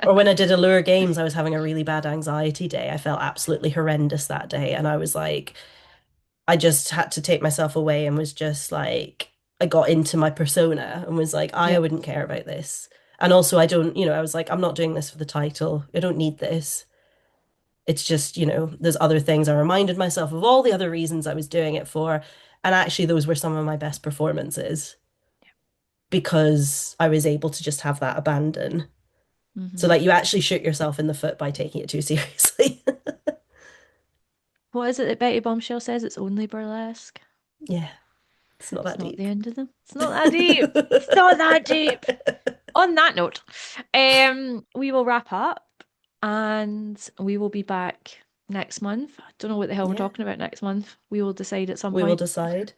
Or when I did Allure Games, I was having a really bad anxiety day. I felt absolutely horrendous that day. And I was like, I just had to take myself away and was just like, I got into my persona and was like, I Yep. wouldn't care about this. And also, I don't, I was like, I'm not doing this for the title. I don't need this. It's just, there's other things. I reminded myself of all the other reasons I was doing it for. And actually, those were some of my best performances because I was able to just have that abandon. So, Hmm. like, you actually shoot yourself in the foot by taking it too seriously. What is it that Betty Bombshell says? It's only burlesque. Yeah, it's not It's that not the deep. end of them. It's not that deep. It's not that deep. On that note, we will wrap up and we will be back next month. I don't know what the hell we're Yeah, talking about next month. We will decide at some we will point. decide.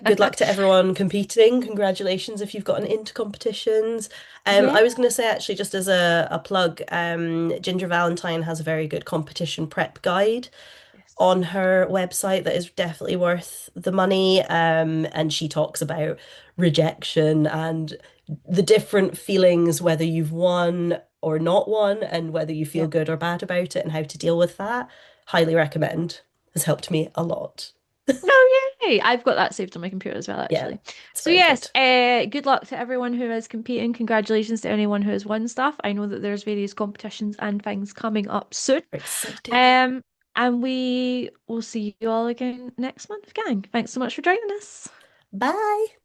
Good luck to everyone competing. Congratulations if you've gotten into competitions. Yeah. I was going to say actually, just as a plug, Ginger Valentine has a very good competition prep guide Yes. on her website that is definitely worth the money. And she talks about rejection and the different feelings, whether you've won or not won, and whether you feel Yep. good or bad about it, and how to deal with that. Highly recommend. Has helped me a lot. Oh, yay! I've got that saved on my computer as well, Yeah, actually. it's So very yes, good. good luck to everyone who is competing. Congratulations to anyone who has won stuff. I know that there's various competitions and things coming up soon. Exciting. Um, and we will see you all again next month, gang. Thanks so much for joining us. Bye.